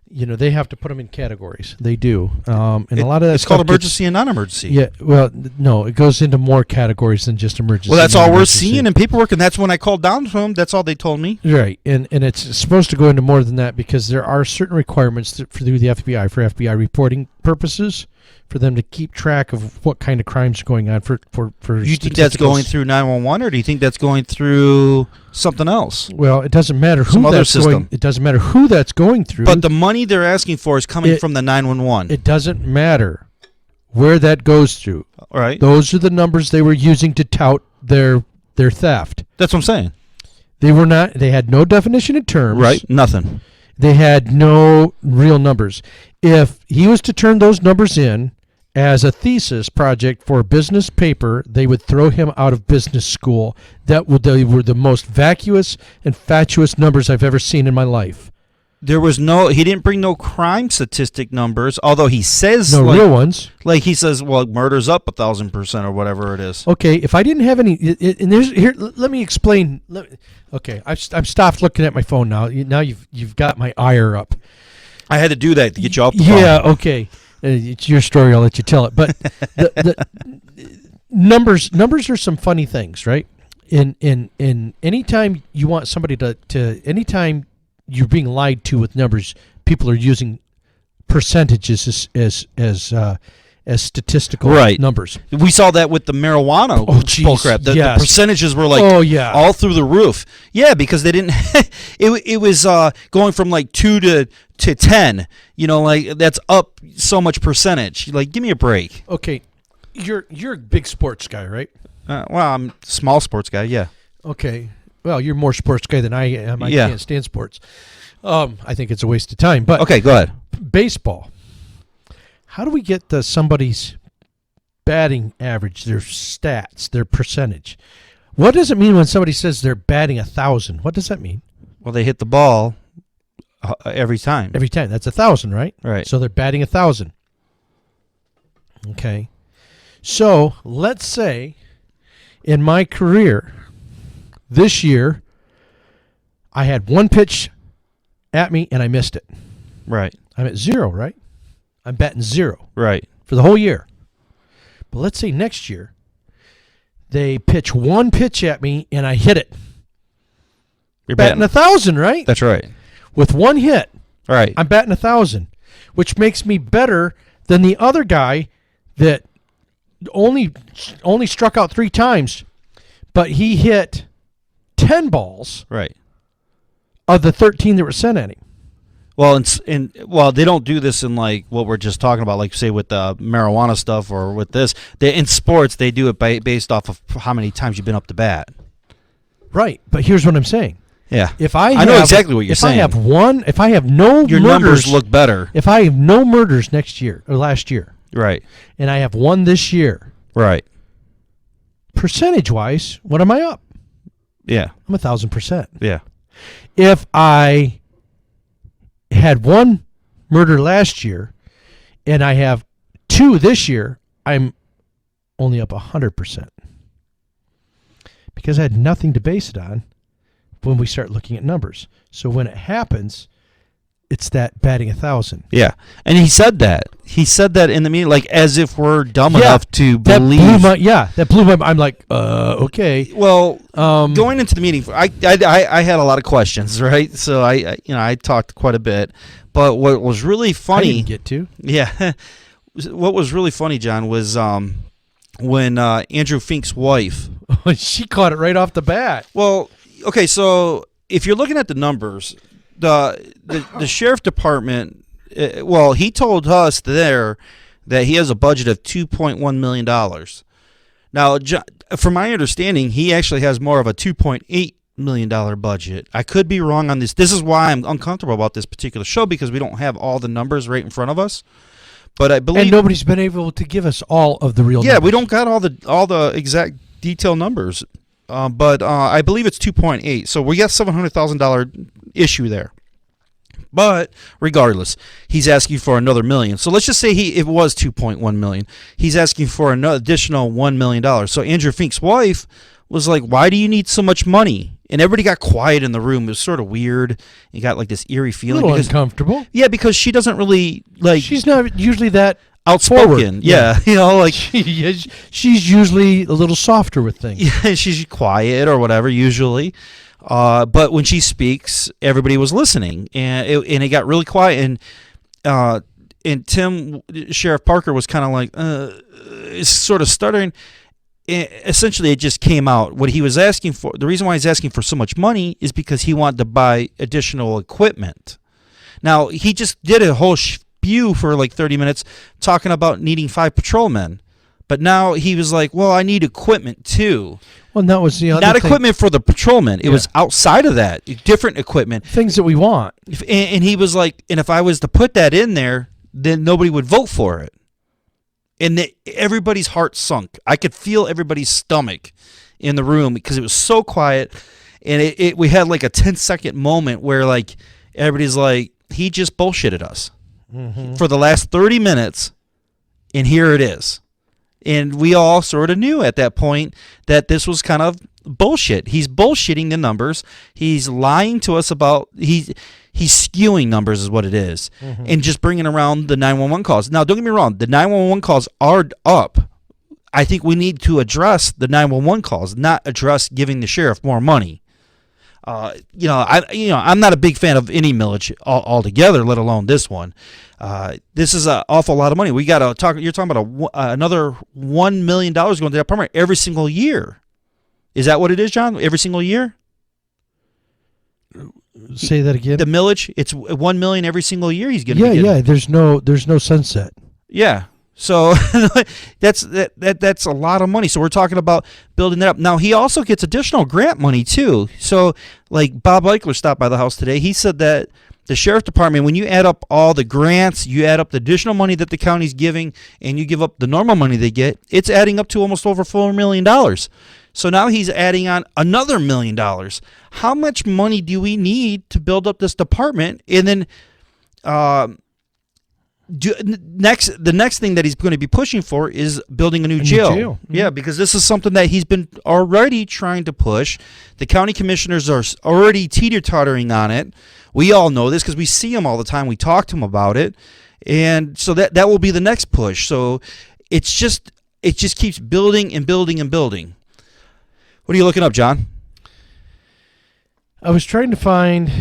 they have to put them in categories. They do. And a lot of that it's called emergency and non-emergency. Yeah, well, no, it goes into more categories than just emergency. Well, that's all we're seeing in paperwork, and that's when I called down to them. That's all they told me. Right, and it's supposed to go into more than that, because there are certain requirements through the FBI for FBI reporting purposes, for them to keep track of what kind of crimes are going on. For you think that's going through 911, or do you think that's going through something else? Well, it doesn't matter It doesn't matter who that's going through. But the money they're asking for is coming from the 911. It doesn't matter where that goes through. All right. Those are the numbers they were using to tout their theft. That's what I'm saying. They had no definition in terms. Right. Nothing. They had no real numbers. If he was to turn those numbers in as a thesis project for a business paper, they would throw him out of business school. They were the most vacuous and fatuous numbers I've ever seen in my life. He didn't bring no crime statistic numbers, although he says no real ones. Like he says, well, murder's up 1,000% or whatever it is. Okay, if I didn't have any, and let me explain. Okay, I've stopped looking at my phone now. Now you've got my ire up. I had to do that to get you off the phone. Yeah, okay. It's your story. I'll let you tell it. But the numbers are some funny things, right? In anytime you want somebody to anytime you're being lied to with numbers, people are using percentages as statistical numbers. We saw that with the marijuana bullcrap. The percentages were all through the roof. Yeah, because they didn't. it was going from 2 to 10. That's up so much percentage. Give me a break. Okay, you're a big sports guy, right? Well, I'm a small sports guy. Yeah. Okay. Well, you're more sports guy than I am. I can't stand sports. I think it's a waste of time. But okay, go ahead. Baseball. How do we get somebody's batting average, their stats, their percentage? What does it mean when somebody says they're batting 1,000? What does that mean? Well, they hit the ball every time. Every time. That's 1,000, right? Right. So they're batting 1,000. Okay. So let's say in my career this year, I had one pitch at me and I missed it. Right. I'm at 0, right? I'm batting 0. Right. For the whole year. But let's say next year they pitch one pitch at me and I hit it. You're batting 1,000, right? That's right. With one hit. Right. I'm batting 1,000, which makes me better than the other guy that only struck out 3 times, but he hit 10 balls. Right. Of the 13 that were sent at him. Well, well, they don't do this in like what we're just talking about, like say with the marijuana stuff or with this. In sports, they do it based off of how many times you've been up to bat. Right, but here's what I'm saying. Yeah, I know exactly what you're saying. If I have no your murders, numbers look better. If I have no murders next year or last year, right, and I have one this year, right, percentage-wise, what am I up? Yeah, I'm 1,000%. Yeah. If I had one murder last year and I have 2 this year, I'm only up 100%. Because I had nothing to base it on when we start looking at numbers. So when it happens, it's that batting 1,000. Yeah. And he said that. He said that in the meeting, like as if we're dumb enough to believe. That blew my mind. I'm like, okay. Well, going into the meeting, I had a lot of questions, right? So I talked quite a bit. But what was really funny, I didn't get to. Yeah. What was really funny, John, was when Andrew Fink's wife, she caught it right off the bat. Well, okay, so if you're looking at the numbers, the sheriff department, he told us there that he has a budget of $2.1 million. Now, from my understanding, he actually has more of a $2.8 million budget. I could be wrong on this. This is why I'm uncomfortable about this particular show, because we don't have all the numbers right in front of us. But I believe, and nobody's been able to give us all of the real numbers. Yeah, we don't got all the exact detailed numbers. But I believe it's 2.8. So we got $700,000 issue there. But regardless, he's asking for another $1 million. So let's just say it was $2.1 million. He's asking for an additional $1 million. So Andrew Fink's wife was like, "Why do you need so much money?" And everybody got quiet in the room. It was sort of weird. You got like this eerie feeling. A little uncomfortable. Yeah, because she doesn't really like. She's not usually that outspoken. Forward. Yeah, like she's usually a little softer with things. Yeah, she's quiet or whatever usually. But when she speaks, everybody was listening, and it got really quiet. And Tim, Sheriff Parker, was kind of like sort of stuttering. Essentially, it just came out. What he was asking for, the reason why he's asking for so much money is because he wanted to buy additional equipment. Now, he just did a whole spew for like 30 minutes talking about needing 5 patrolmen. But now he was like, well, I need equipment too. Well, that was the other Not thing. Equipment for the patrolmen. It was outside of that, different equipment. Things that we want. And he was like, and if I was to put that in there, then nobody would vote for it. And everybody's heart sunk. I could feel everybody's stomach in the room because it was so quiet. And we had like a 10-second moment where like everybody's like, he just bullshitted us for the last 30 minutes. And here it is. And we all sort of knew at that point that this was kind of bullshit. He's bullshitting the numbers. He's lying to us about he's skewing numbers is what it is, and just bringing around the 911 calls. Now, don't get me wrong. The 911 calls are up. I think we need to address the 911 calls, not address giving the sheriff more money. I'm not a big fan of any millage altogether, let alone this one. This is an awful lot of money. We got to talk. You're talking about another $1 million going to that department every single year. Is that what it is, John? Every single year? Say that again. The millage, it's $1 million every single year. He's going to be getting. There's no sunset. Yeah. So that's a lot of money. So we're talking about building that up. Now he also gets additional grant money too. So like Bob Eichler stopped by the house today. He said that the sheriff department, when you add up all the grants, you add up the additional money that the county's giving, and you give up the normal money they get, it's adding up to almost over $4 million. So now he's adding on another $1 million. How much money do we need to build up this department? And then the next thing that he's going to be pushing for is building a new jail. Mm-hmm. Yeah, because this is something that he's been already trying to push. The county commissioners are already teeter-tottering on it. We all know this because we see him all the time. We talk to him about it. And so that will be the next push. So it just keeps building and building and building. What are you looking up, John? I was trying to find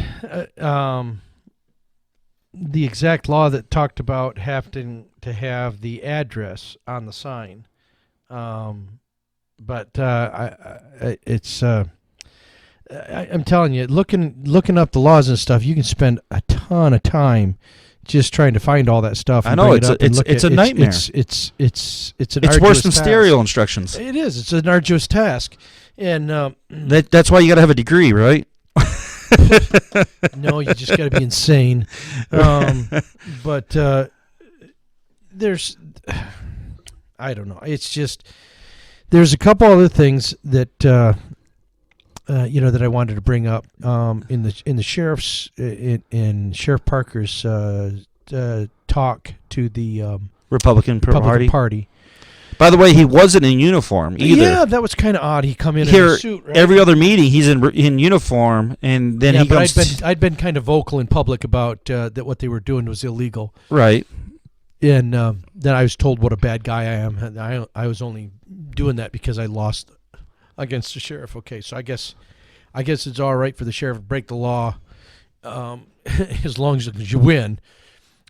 the exact law that talked about having to have the address on the sign. But I'm telling you, looking up the laws and stuff, you can spend a ton of time just trying to find all that stuff. I know it's a nightmare. It's worse than stereo instructions. It is. It's an arduous task, and that's why you got to have a degree, right? No, you just got to be insane. But there's, I don't know. It's just there's a couple other things that that I wanted to bring up in the sheriff's in Sheriff Parker's talk to the Republican Party. By the way, he wasn't in uniform either. Yeah, that was kind of odd. He come in Here, a suit. Right? Every other meeting, he's in uniform, and then he comes. I'd been kind of vocal in public about that what they were doing was illegal. Right. And then I was told what a bad guy I am. And I was only doing that because I lost against the sheriff. Okay, so I guess it's all right for the sheriff to break the law, as long as you win.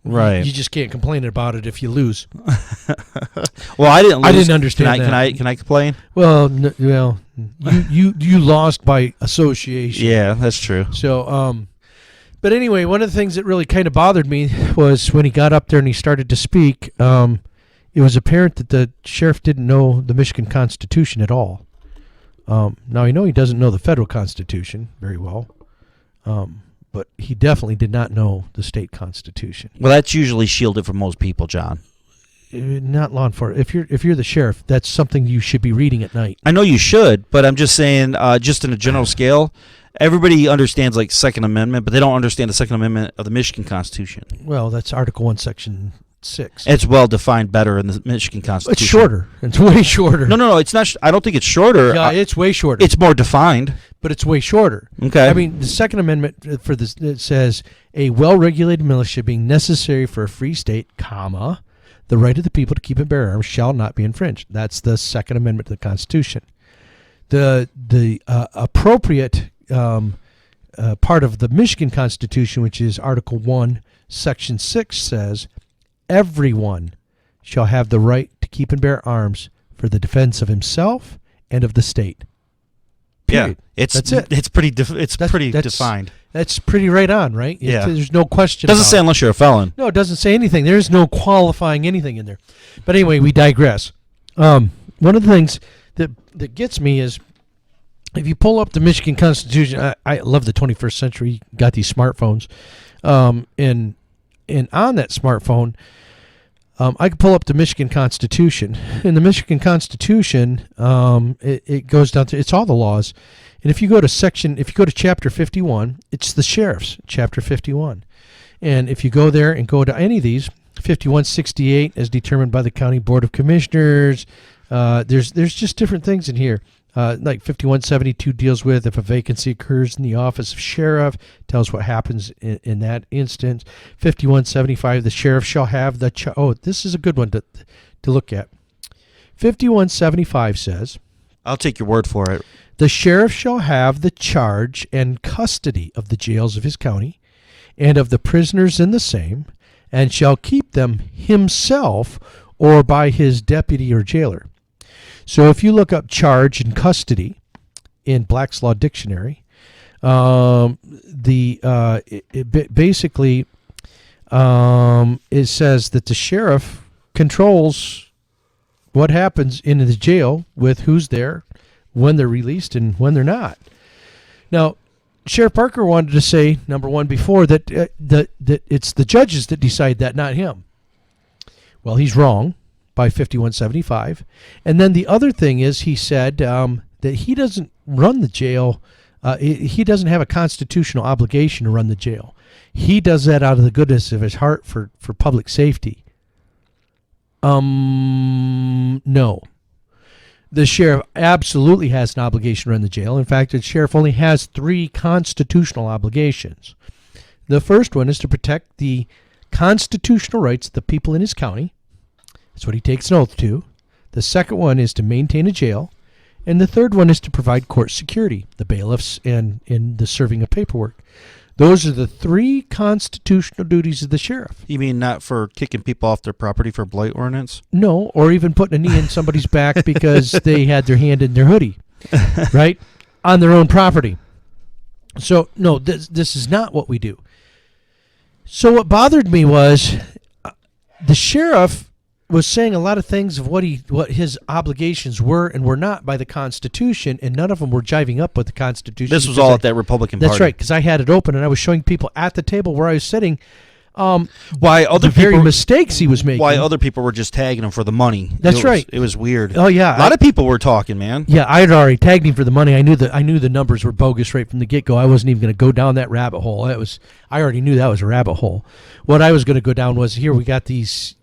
Right. You just can't complain about it if you lose. Well, I didn't lose. I didn't understand that. Can I complain? Well, you lost by association. Yeah, that's true. So, but anyway, one of the things that really kind of bothered me was when he got up there and he started to speak, it was apparent that the sheriff didn't know the Michigan Constitution at all. Now, I know he doesn't know the federal Constitution very well, but he definitely did not know the state constitution. Well, that's usually shielded from most people, John. Not law enforcement. If you're the sheriff, that's something you should be reading at night. I know you should, but I'm just saying, just in a general scale, everybody understands like Second Amendment, but they don't understand the Second Amendment of the Michigan Constitution. Well, that's Article 1, Section 6. It's well defined better in the Michigan Constitution. It's shorter. It's way shorter. No. It's not. I don't think it's shorter. Yeah, it's way shorter. It's more defined, but it's way shorter. Okay. I mean, the Second Amendment for this, it says a well-regulated militia being necessary for a free state, comma, the right of the people to keep and bear arms shall not be infringed. That's the Second Amendment to the Constitution. The appropriate part of the Michigan Constitution, which is Article 1, Section 6, says everyone shall have the right to keep and bear arms for the defense of himself and of the state. Period. Yeah, that's it. It's pretty defined. That's pretty right on, right? Yeah. There's no question. It doesn't say unless you're a felon. No, it doesn't say anything. There's no qualifying anything in there. But anyway, we digress. One of the things that gets me is if you pull up the Michigan Constitution, I love the 21st century. You got these smartphones, and on that smartphone, I can pull up the Michigan Constitution. In the Michigan Constitution, it goes down to, it's all the laws. And if you go to chapter 51, it's the sheriff's chapter 51. And if you go there and go to any of these, 5168 as determined by the County Board of Commissioners, there's just different things in here. Like 5172 deals with if a vacancy occurs in the office of sheriff, tells what happens in that instance. 5175, the sheriff shall have the this is a good one to look at. 5175 says, I'll take your word for it. The sheriff shall have the charge and custody of the jails of his county and of the prisoners in the same, and shall keep them himself or by his deputy or jailer. So if you look up charge and custody in Black's Law Dictionary, basically it says that the sheriff controls what happens in the jail with who's there, when they're released, and when they're not. Now, Sheriff Parker wanted to say, number one, before that that it's the judges that decide that, not him. Well, he's wrong by 5175. And then the other thing is he said that he doesn't run the jail. He doesn't have a constitutional obligation to run the jail. He does that out of the goodness of his heart for public safety. No. The sheriff absolutely has an obligation to run the jail. In fact, the sheriff only has 3 constitutional obligations. The first one is to protect the constitutional rights of the people in his county. That's what he takes an oath to. The second one is to maintain a jail. And the third one is to provide court security, the bailiffs, and in the serving of paperwork. Those are the 3 constitutional duties of the sheriff. You mean not for kicking people off their property for blight ordinance? No, or even putting a knee in somebody's back because they had their hand in their hoodie, right, on their own property. So, no, this is not what we do. So what bothered me was the sheriff was saying a lot of things of what his obligations were and were not by the Constitution, and none of them were jiving up with the Constitution. This was all at that Republican Party. That's right, because I had it open and I was showing people at the table where I was sitting why other very mistakes he was making. Why other people were just tagging him for the money. That's right. It was weird. Oh yeah, a lot of people were talking, man. Yeah, I had already tagged him for the money. I knew the numbers were bogus right from the get-go. I wasn't even going to go down that rabbit hole. I already knew that was a rabbit hole. What I was going to go down was, here we got these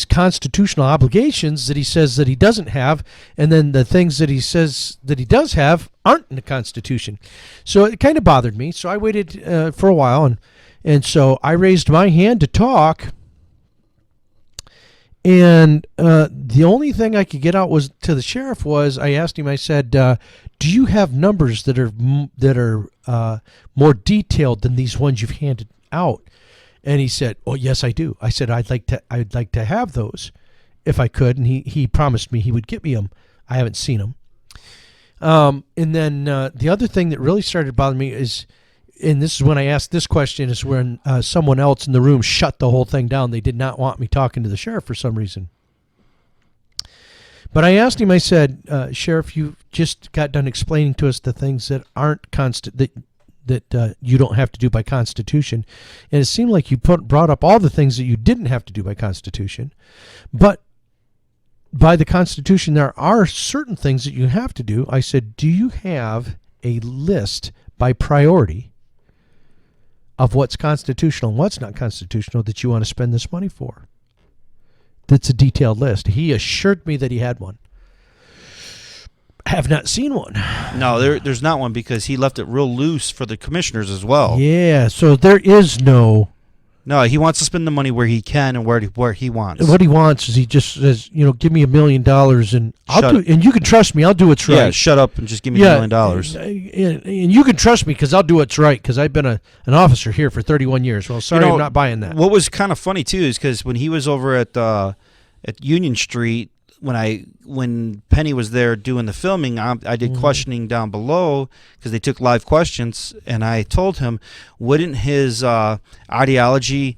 constitutional obligations that he says that he doesn't have, and then the things that he says that he does have aren't in the Constitution. So it kind of bothered me. So I waited for a while, and so I raised my hand to talk, and the only thing I could get out was to the sheriff was I asked him, I said, do you have numbers that are more detailed than these ones you've handed out? And he said, "Oh, yes, I do." I said, I'd like to have those if I could. And he promised me he would get me them. I haven't seen them. And then the other thing that really started bothering me is, and this is when I asked this question, is when someone else in the room shut the whole thing down. They did not want me talking to the sheriff for some reason. But I asked him, I said, Sheriff, you just got done explaining to us the things that aren't that you don't have to do by Constitution. And it seemed like you brought up all the things that you didn't have to do by Constitution. But by the Constitution, there are certain things that you have to do. I said, do you have a list by priority of what's constitutional and what's not constitutional that you want to spend this money for? That's a detailed list. He assured me that he had one. Have not seen one. No, there's not one because he left it real loose for the commissioners as well. Yeah, so there is no. No, he wants to spend the money where he can and where he wants. What he wants is he just says, give me $1 million and I'll do it. And you can trust me, I'll do what's right. Yeah, shut up and just give me $1 million. And you can trust me because I'll do what's right because I've been an officer here for 31 years. Well, sorry, I'm not buying that. What was kind of funny too is because when he was over at Union Street, when Penny was there doing the filming, I did questioning down below because they took live questions, and I told him, wouldn't his ideology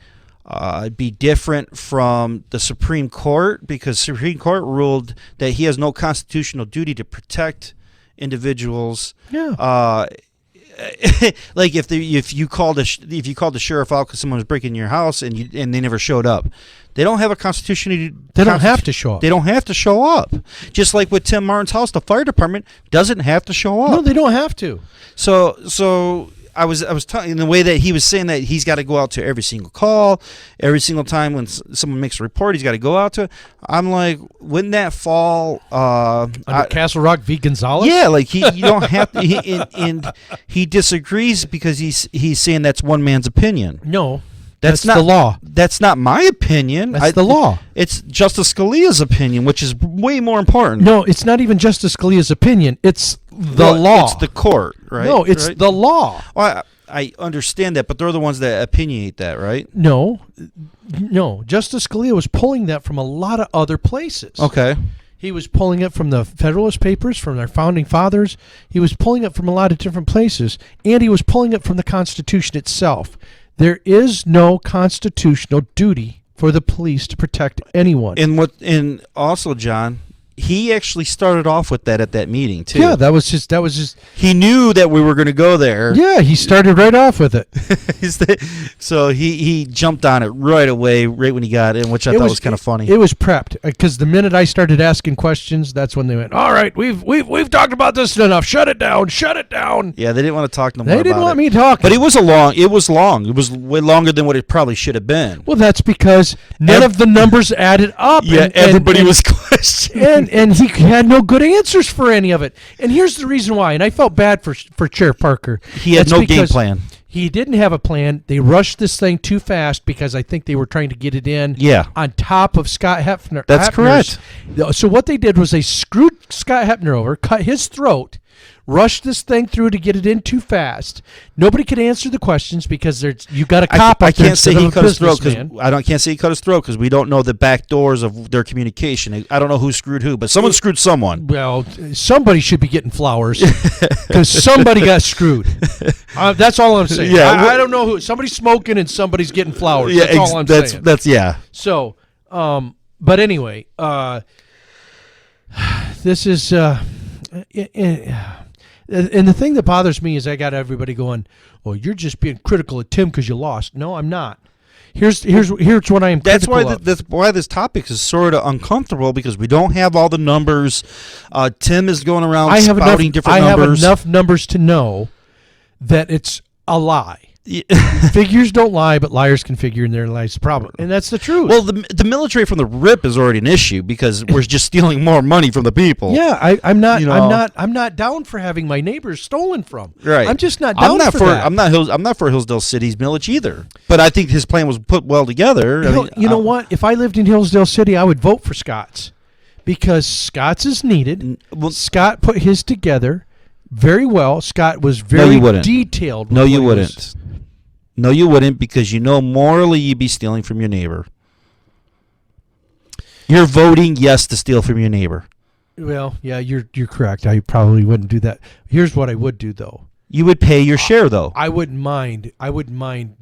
be different from the Supreme Court? Because Supreme Court ruled that he has no constitutional duty to protect individuals. Yeah. Like if you called the sheriff out because someone was breaking your house and they never showed up, they don't have a constitution. They don't have to show up. They don't have to show up. Just like with Tim Martin's house, the fire department doesn't have to show up. No, they don't have to. So I was telling in the way that he was saying that he's got to go out to every single call, every single time when someone makes a report, he's got to go out to. I'm like, wouldn't that fall under Castle Rock v. Gonzalez? Yeah, like you don't have to. And he disagrees because he's saying that's one man's opinion. No. That's not the law. That's not my opinion. That's the law. It's Justice Scalia's opinion, which is way more important. No, it's not even Justice Scalia's opinion. It's the law. It's the court, right? No, it's the law. Well, I understand that, but they're the ones that opinionate that, right? No. Justice Scalia was pulling that from a lot of other places. Okay. He was pulling it from the Federalist Papers, from their founding fathers. He was pulling it from a lot of different places, and he was pulling it from the Constitution itself. There is no constitutional duty for the police to protect anyone. And also, John, he actually started off with that at that meeting too. Yeah, that was just. He knew that we were going to go there. Yeah, he started right off with it. So he jumped on it right away, right when he got in, which I thought was kind of funny. It was prepped because the minute I started asking questions, that's when they went, "All right, we've talked about this enough. Shut it down. Shut it down." Yeah, they didn't want to talk no more. They didn't want me talking. But it was long. It was way longer than what it probably should have been. Well, that's because none of the numbers added up. Yeah, everybody was questioning. And he had no good answers for any of it. And here's the reason why. And I felt bad for Sheriff Parker. He had no game plan. He didn't have a plan. They rushed this thing too fast because I think they were trying to get it in on top of Scott Hefner. That's correct. So what they did was they screwed Scott Hefner over, cut his throat, rushed this thing through to get it in too fast. Nobody could answer the questions because you got a cop. I can't say he cut his throat because I can't say he cut his throat because we don't know the back doors of their communication. I don't know who screwed who, but someone screwed someone. Well, somebody should be getting flowers because somebody got screwed. That's all I'm saying. Yeah, I don't know who. Somebody's smoking and somebody's getting flowers. Yeah, that's all I'm saying. That's yeah. So, but anyway, this is. And the thing that bothers me is I got everybody going, "Well, you're just being critical of Tim because you lost." No, I'm not. Here's what I am. That's why this topic is sort of uncomfortable because we don't have all the numbers. Tim is going around spouting different numbers. I have enough numbers to know that it's a lie. Figures don't lie, but liars can figure, and their lies the problem, and that's the truth. Well, the military from the rip is already an issue because we're just stealing more money from the people. Yeah, I'm not down for having my neighbors stolen from. Right, I'm just not down for that. I'm not for Hillsdale City's millage either. But I think his plan was put well together. You know what? If I lived in Hillsdale City, I would vote for Scott's because Scott's is needed. Well, Scott put his together very well. Scott was very detailed. No, you wouldn't. No, you wouldn't, because morally you'd be stealing from your neighbor. You're voting yes to steal from your neighbor. Well, yeah, you're correct. I probably wouldn't do that. Here's what I would do, though. You would pay your share, though. I wouldn't mind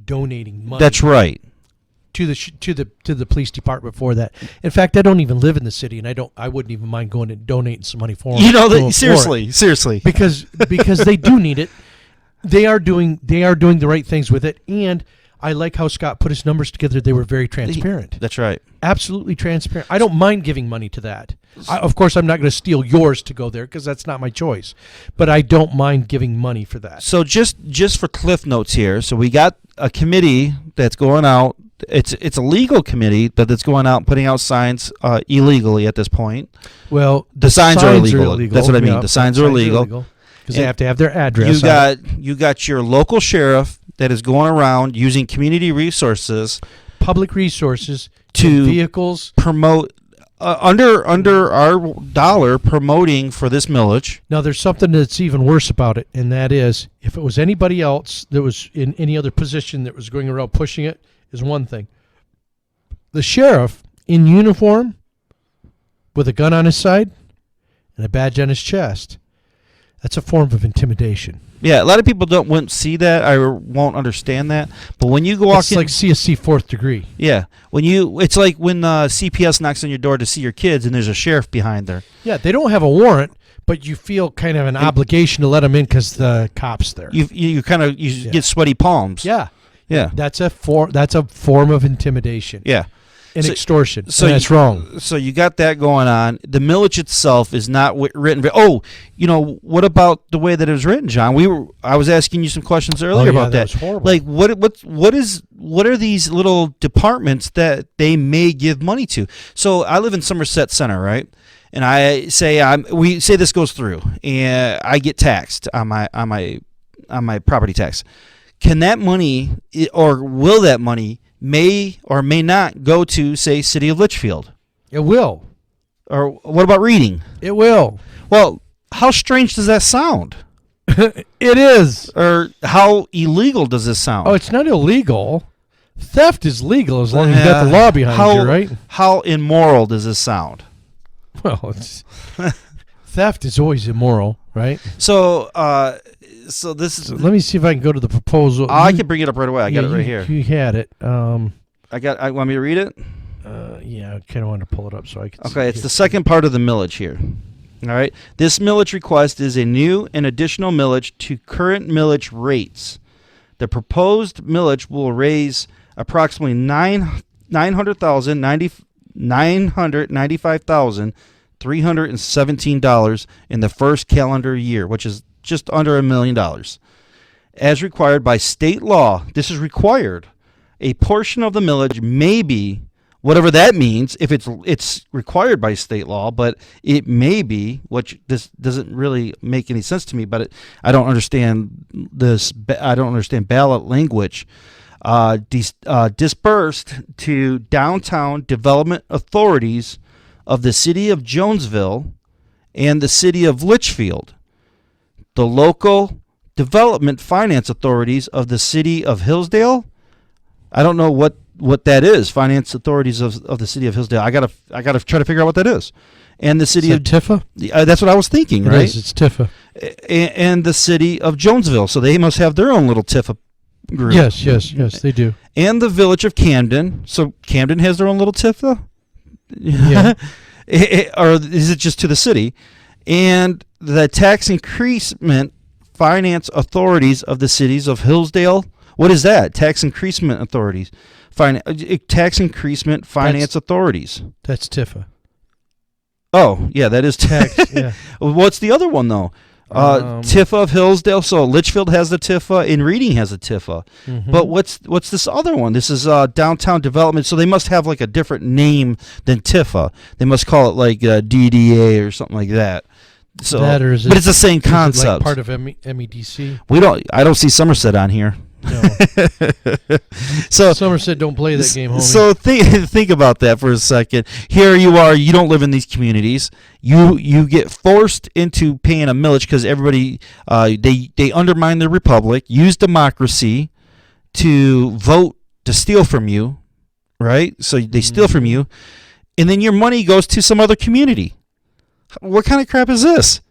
donating money. That's right. To the police department for that. In fact, I don't even live in the city, and I wouldn't even mind going and donating some money for them. Seriously, because they do need it. They are doing the right things with it, and I like how Scott put his numbers together. They were very transparent. That's right. Absolutely transparent. I don't mind giving money to that. Of course, I'm not going to steal yours to go there because that's not my choice. But I don't mind giving money for that. So just for cliff notes here, so we got a committee that's going out. It's a legal committee, but that's going out and putting out signs illegally at this point. Well, the signs are illegal. That's what I mean. The signs are illegal. Because they have to have their address. You got your local sheriff that is going around using community resources, public resources, to vehicles promote under our dollar promoting for this millage. Now, there's something that's even worse about it, and that is if it was anybody else that was in any other position that was going around pushing it is one thing. The sheriff in uniform with a gun on his side and a badge on his chest. That's a form of intimidation. Yeah, a lot of people won't see that. I won't understand that. But when you go walk in, it's like CSC fourth degree. Yeah, it's like when CPS knocks on your door to see your kids, and there's a sheriff behind there. Yeah, they don't have a warrant, but you feel kind of an obligation to let them in because the cop's there. You get sweaty palms. Yeah, yeah. That's a form of intimidation. Yeah. And extortion. So that's wrong. So you got that going on. The millage itself is not written. Oh, what about the way that it was written, John? I was asking you some questions earlier about that. That was horrible. Like what are these little departments that they may give money to? So I live in Somerset Center, right? And we say this goes through, and I get taxed on my property tax. Can that money, or will that money, may or may not go to, say, City of Litchfield? It will. Or what about Reading? It will. Well, how strange does that sound? It is. Or how illegal does this sound? Oh, it's not illegal. Theft is legal as long as you got the law behind you, right? How immoral does this sound? Well, theft is always immoral, right? So this is. Let me see if I can go to the proposal. I can bring it up right away. I got it right here. You had it. Want me to read it? Yeah, I kind of want to pull it up so I can. Okay, it's the second part of the millage here. All right, this millage request is a new and additional millage to current millage rates. The proposed millage will raise approximately $995,317 in the first calendar year, which is just under $1 million. As required by state law, this is required. A portion of the millage may be, whatever that means, if it's required by state law, but it may be, which this doesn't really make any sense to me, but I don't understand this. I don't understand ballot language. Dispersed to downtown development authorities of the city of Jonesville and the city of Litchfield, the local development finance authorities of the city of Hillsdale. I don't know what that is. Finance authorities of the city of Hillsdale. I gotta try to figure out what that is. And the city of Tifa. That's what I was thinking. Right? It's Tifa. And the city of Jonesville. So they must have their own little Tifa group. Yes, they do. And the village of Camden. So Camden has their own little Tifa. Yeah. Or is it just to the city? And the tax increasement finance authorities of the cities of Hillsdale. What is that? Tax increasement authorities. Tax increasement finance authorities. That's Tifa. Oh, yeah, that is tax. Yeah. What's the other one, though? Tifa of Hillsdale. So Litchfield has the Tifa and Reading has a Tifa. Mm-hmm. But what's this other one? This is downtown development. So they must have like a different name than Tifa. They must call it like DDA or something like that. So, but it's the same concept. Like part of MEDC. I don't see Somerset on here. No. So Somerset don't play that game, homie. So think about that for a second. Here you are. You don't live in these communities. You get forced into paying a millage because everybody they undermine the republic, use democracy to vote to steal from you, right? So they steal from you, and then your money goes to some other community. What kind of crap is this?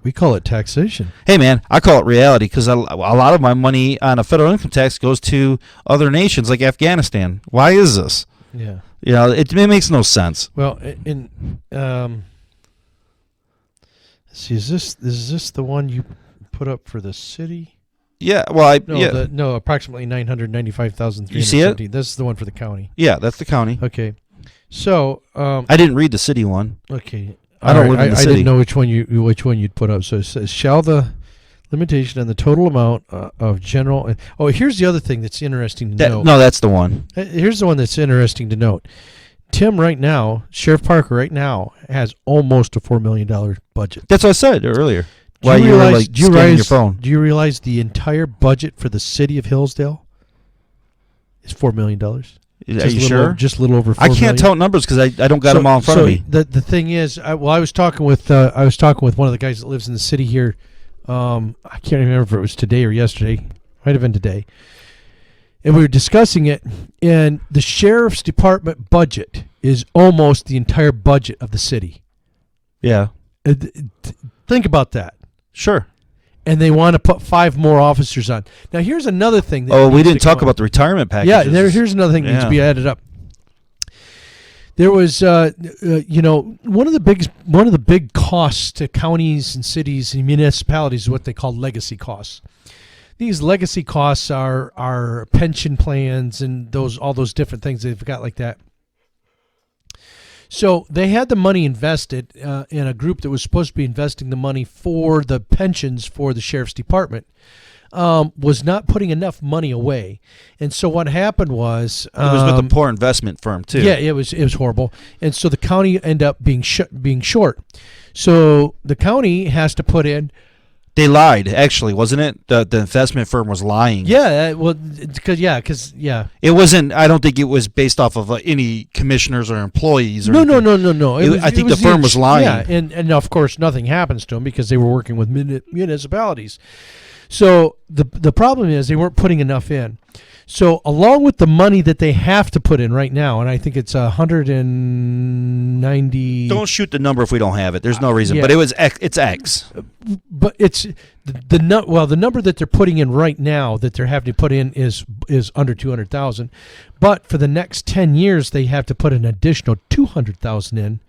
We call it taxation. Hey, man, I call it reality because a lot of my money on a federal income tax goes to other nations like Afghanistan. Why is this? Yeah. It makes no sense. Well, let's see, is this the one you put up for the city? Yeah, well, approximately 995,317. You see it? This is the one for the county. Yeah, that's the county. Okay. So I didn't read the city one. Okay. I don't live in the city. I didn't know which one you'd put up. So it says, shall the limitation on the total amount of general... here's the other thing that's interesting to note. No, that's the one. Here's the one that's interesting to note. Tim right now, Sheriff Parker right now, has almost a $4 million budget. That's what I said earlier. Do you realize your phone? Do you realize the entire budget for the city of Hillsdale is $4 million? Are you sure? Just a little over $4 million. I can't tell numbers because I don't got them all in front of me. The thing is, I was talking with one of the guys that lives in the city here. I can't remember if it was today or yesterday. Might have been today. And we were discussing it, and the sheriff's department budget is almost the entire budget of the city. Yeah. Think about that. Sure. And they want to put 5 more officers on. Now, here's another thing. We didn't talk about the retirement package. Yeah, here's another thing that needs to be added up. There was, one of the big costs to counties and cities and municipalities is what they call legacy costs. These legacy costs are pension plans and all those different things they've got like that. So they had the money invested in a group that was supposed to be investing the money for the pensions for the sheriff's department, was not putting enough money away. And so what happened was... it was with a poor investment firm, too. Yeah, it was horrible. And so the county ended up being short. So the county has to put in... They lied, actually, wasn't it? The investment firm was lying. Yeah, because it wasn't. I don't think it was based off of any commissioners or employees. Or no. I think the firm was lying. Yeah, and of course nothing happens to them because they were working with municipalities. So the problem is they weren't putting enough in. So along with the money that they have to put in right now, and I think it's 190. Don't shoot the number if we don't have it. There's no reason, but it's X. But it's the number that they're putting in right now that they're having to put in is under 200,000. But for the next 10 years, they have to put an additional 200,000 in,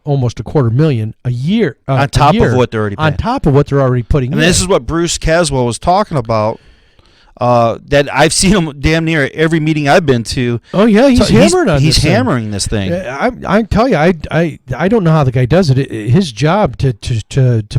almost $250,000 a year on top of what they're already paying. On top of what they're already putting in. And this is what Bruce Caswell was talking about. That I've seen him damn near every meeting I've been to. Oh yeah, he's hammering on this. He's hammering this thing. I tell you, I don't know how the guy does it. His job to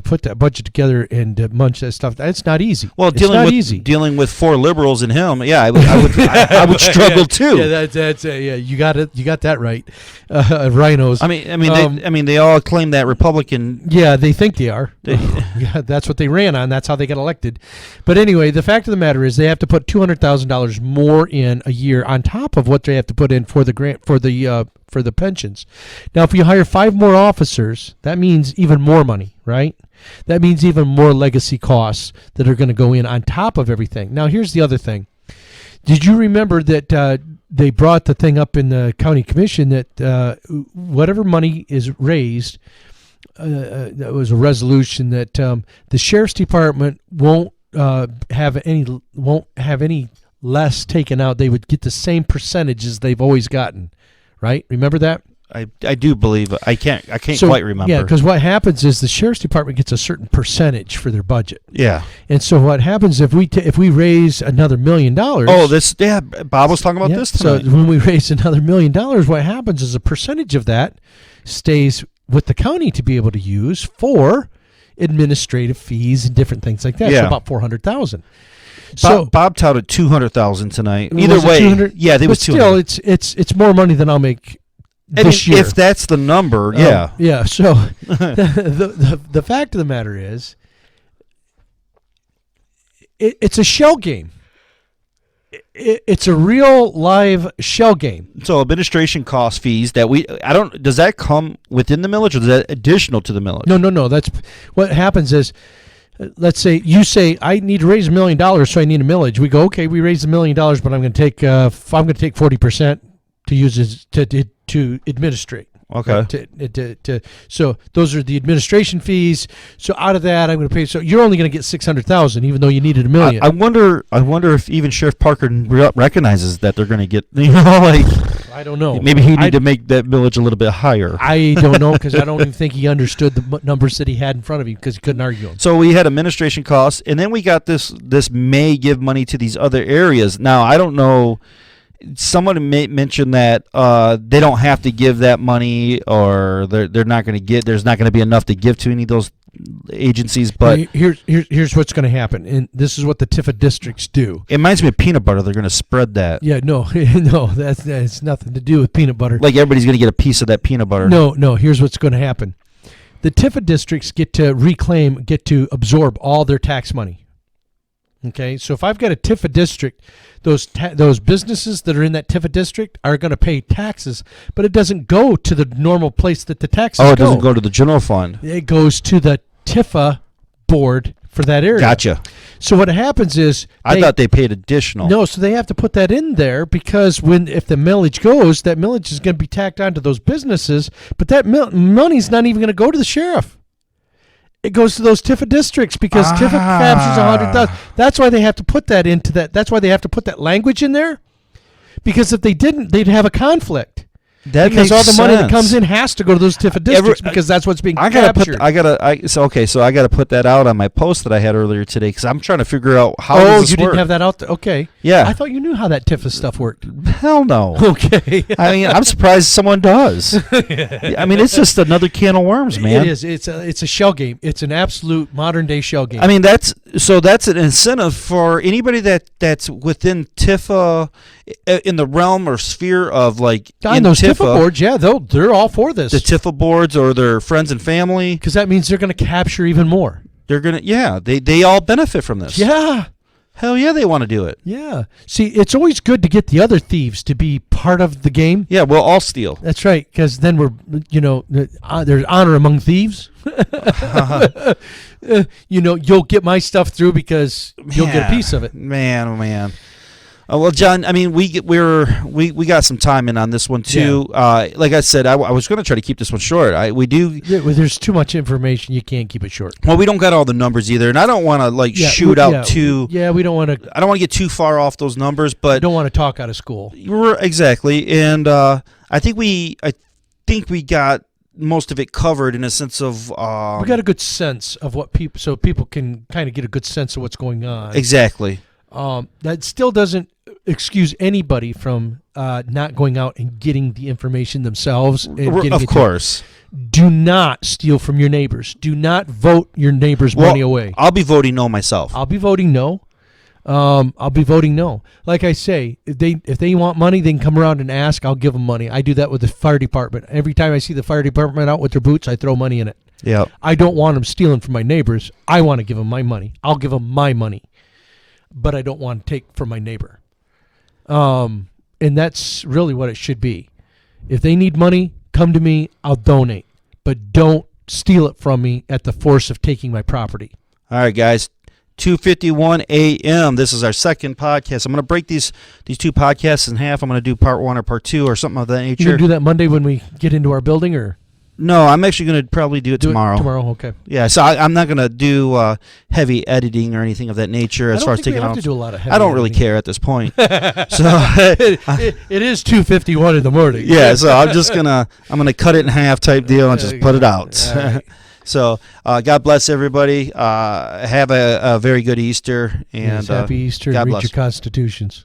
put that budget together and munch that stuff. That's not easy. Well, dealing with four liberals and him, yeah, I would struggle too. Yeah, that's you got it. You got that right. Rhinos. They all claim that Republican. Yeah, they think they are. Yeah, that's what they ran on. That's how they got elected. But anyway, the fact of the matter is they have to put $200,000 more in a year on top of what they have to put in for the grant for the pensions. Now, if you hire 5 more officers, that means even more money, right? That means even more legacy costs that are going to go in on top of everything. Now, here's the other thing. Did you remember that they brought the thing up in the county commission that whatever money is raised, that was a resolution that the sheriff's department won't have any less taken out. They would get the same percentages they've always gotten, right? Remember that? I do believe it. I can't quite remember. Yeah, because what happens is the sheriff's department gets a certain percentage for their budget. Yeah. And so what happens if we raise another $1 million? Bob was talking about this tonight. So when we raise another $1 million, what happens is a percentage of that stays with the county to be able to use for administrative fees and different things like that. Yeah. So about $400,000. So Bob touted $200,000 tonight. Either way, yeah, they was still it's more money than I'll make this year. If that's the number, yeah, yeah. So the fact of the matter is, it's a shell game. It's a real live shell game. So administration cost fees does that come within the millage or is that additional to the millage? No. That's what happens is, let's say you say I need to raise $1 million, so I need a millage. We go, okay, we raise $1 million, but I'm going to take 40% to use as to administrate. Okay. So those are the administration fees. So out of that, I'm going to pay. So you're only going to get $600,000, even though you needed $1 million. I wonder if even Sheriff Parker recognizes that they're going to get. I don't know. Maybe he need to make that millage a little bit higher. I don't know because I don't even think he understood the numbers that he had in front of him because he couldn't argue them. So we had administration costs, and then we got this may give money to these other areas. Now I don't know. Someone mentioned that they don't have to give that money, or they're not going to get. There's not going to be enough to give to any of those agencies. But here's what's going to happen, and this is what the TIFA districts do. It reminds me of peanut butter. They're going to spread that. Yeah, no, that's nothing to do with peanut butter. Like everybody's going to get a piece of that peanut butter. No. Here's what's going to happen. The TIFA districts get to absorb all their tax money. Okay, so if I've got a TIFA district, those businesses that are in that TIFA district are going to pay taxes, but it doesn't go to the normal place that the taxes go. Oh, it doesn't go to the general fund. It goes to the TIFA board for that area. Gotcha. So what happens is I thought they paid additional. No, so they have to put that in there because if the millage goes, that millage is going to be tacked onto those businesses, but that money's not even going to go to the sheriff. It goes to those TIFA districts because TIFA captures 100,000. That's why they have to put that into that. That's why they have to put that language in there. Because if they didn't, they'd have a conflict. Because all the money that comes in has to go to those TIFA districts because that's what's being captured. So I got to put that out on my post that I had earlier today because I'm trying to figure out how does this work. Didn't have that out there? Okay. Yeah. I thought you knew how that TIFA stuff worked. Hell no. Okay. I mean, I'm surprised someone does. I mean, it's just another can of worms, man. It is. It's a shell game. It's an absolute modern day shell game. I mean, that's an incentive for anybody that's within TIFA in the realm or sphere of like in those TIFA boards, yeah, they're all for this. The TIFA boards or their friends and family, because that means they're going to capture even more. They're going to, yeah, they all benefit from this. Yeah, hell yeah, they want to do it. Yeah, see, it's always good to get the other thieves to be part of the game. Yeah, we'll all steal. That's right, because then there's honor among thieves. You'll get my stuff through because you'll get a piece of it. Man, oh man. Well, John, I mean, we got some time in on this one too. Yeah. Like I said, I was going to try to keep this one short. There's too much information. You can't keep it short. Well, we don't got all the numbers either, and I don't want to shoot out too. Yeah, we don't want to. I don't want to get too far off those numbers, but don't want to talk out of school. Exactly, and I think we got most of it covered in a sense of. We got a good sense of what so people can kind of get a good sense of what's going on. Exactly. That still doesn't excuse anybody from not going out and getting the information themselves. And getting of course. Do not steal from your neighbors. Do not vote your neighbors' money away. I'll be voting no myself. I'll be voting no. Like I say, if they want money, they can come around and ask. I'll give them money. I do that with the fire department. Every time I see the fire department out with their boots, I throw money in it. Yeah. I don't want them stealing from my neighbors. I want to give them my money. I'll give them my money. But I don't want to take from my neighbor. And that's really what it should be. If they need money, come to me, I'll donate. But don't steal it from me at the force of taking my property. All right, guys. 2:51 a.m. This is our second podcast. I'm going to break these two podcasts in half. I'm going to do part 1 or part 2 or something of that nature. You going to do that Monday when we get into our building, or? No, I'm actually going to probably do it tomorrow. Tomorrow, okay. Yeah, so I'm not going to do heavy editing or anything of that nature as far as taking off. To do a lot of heavy I don't really editing. care at this point. So it is 2:51 in the morning. Yeah, so I'm gonna cut it in half type deal and just put it out. Right. So God bless everybody. Have a very good Easter and happy Easter. God and read bless. your constitutions.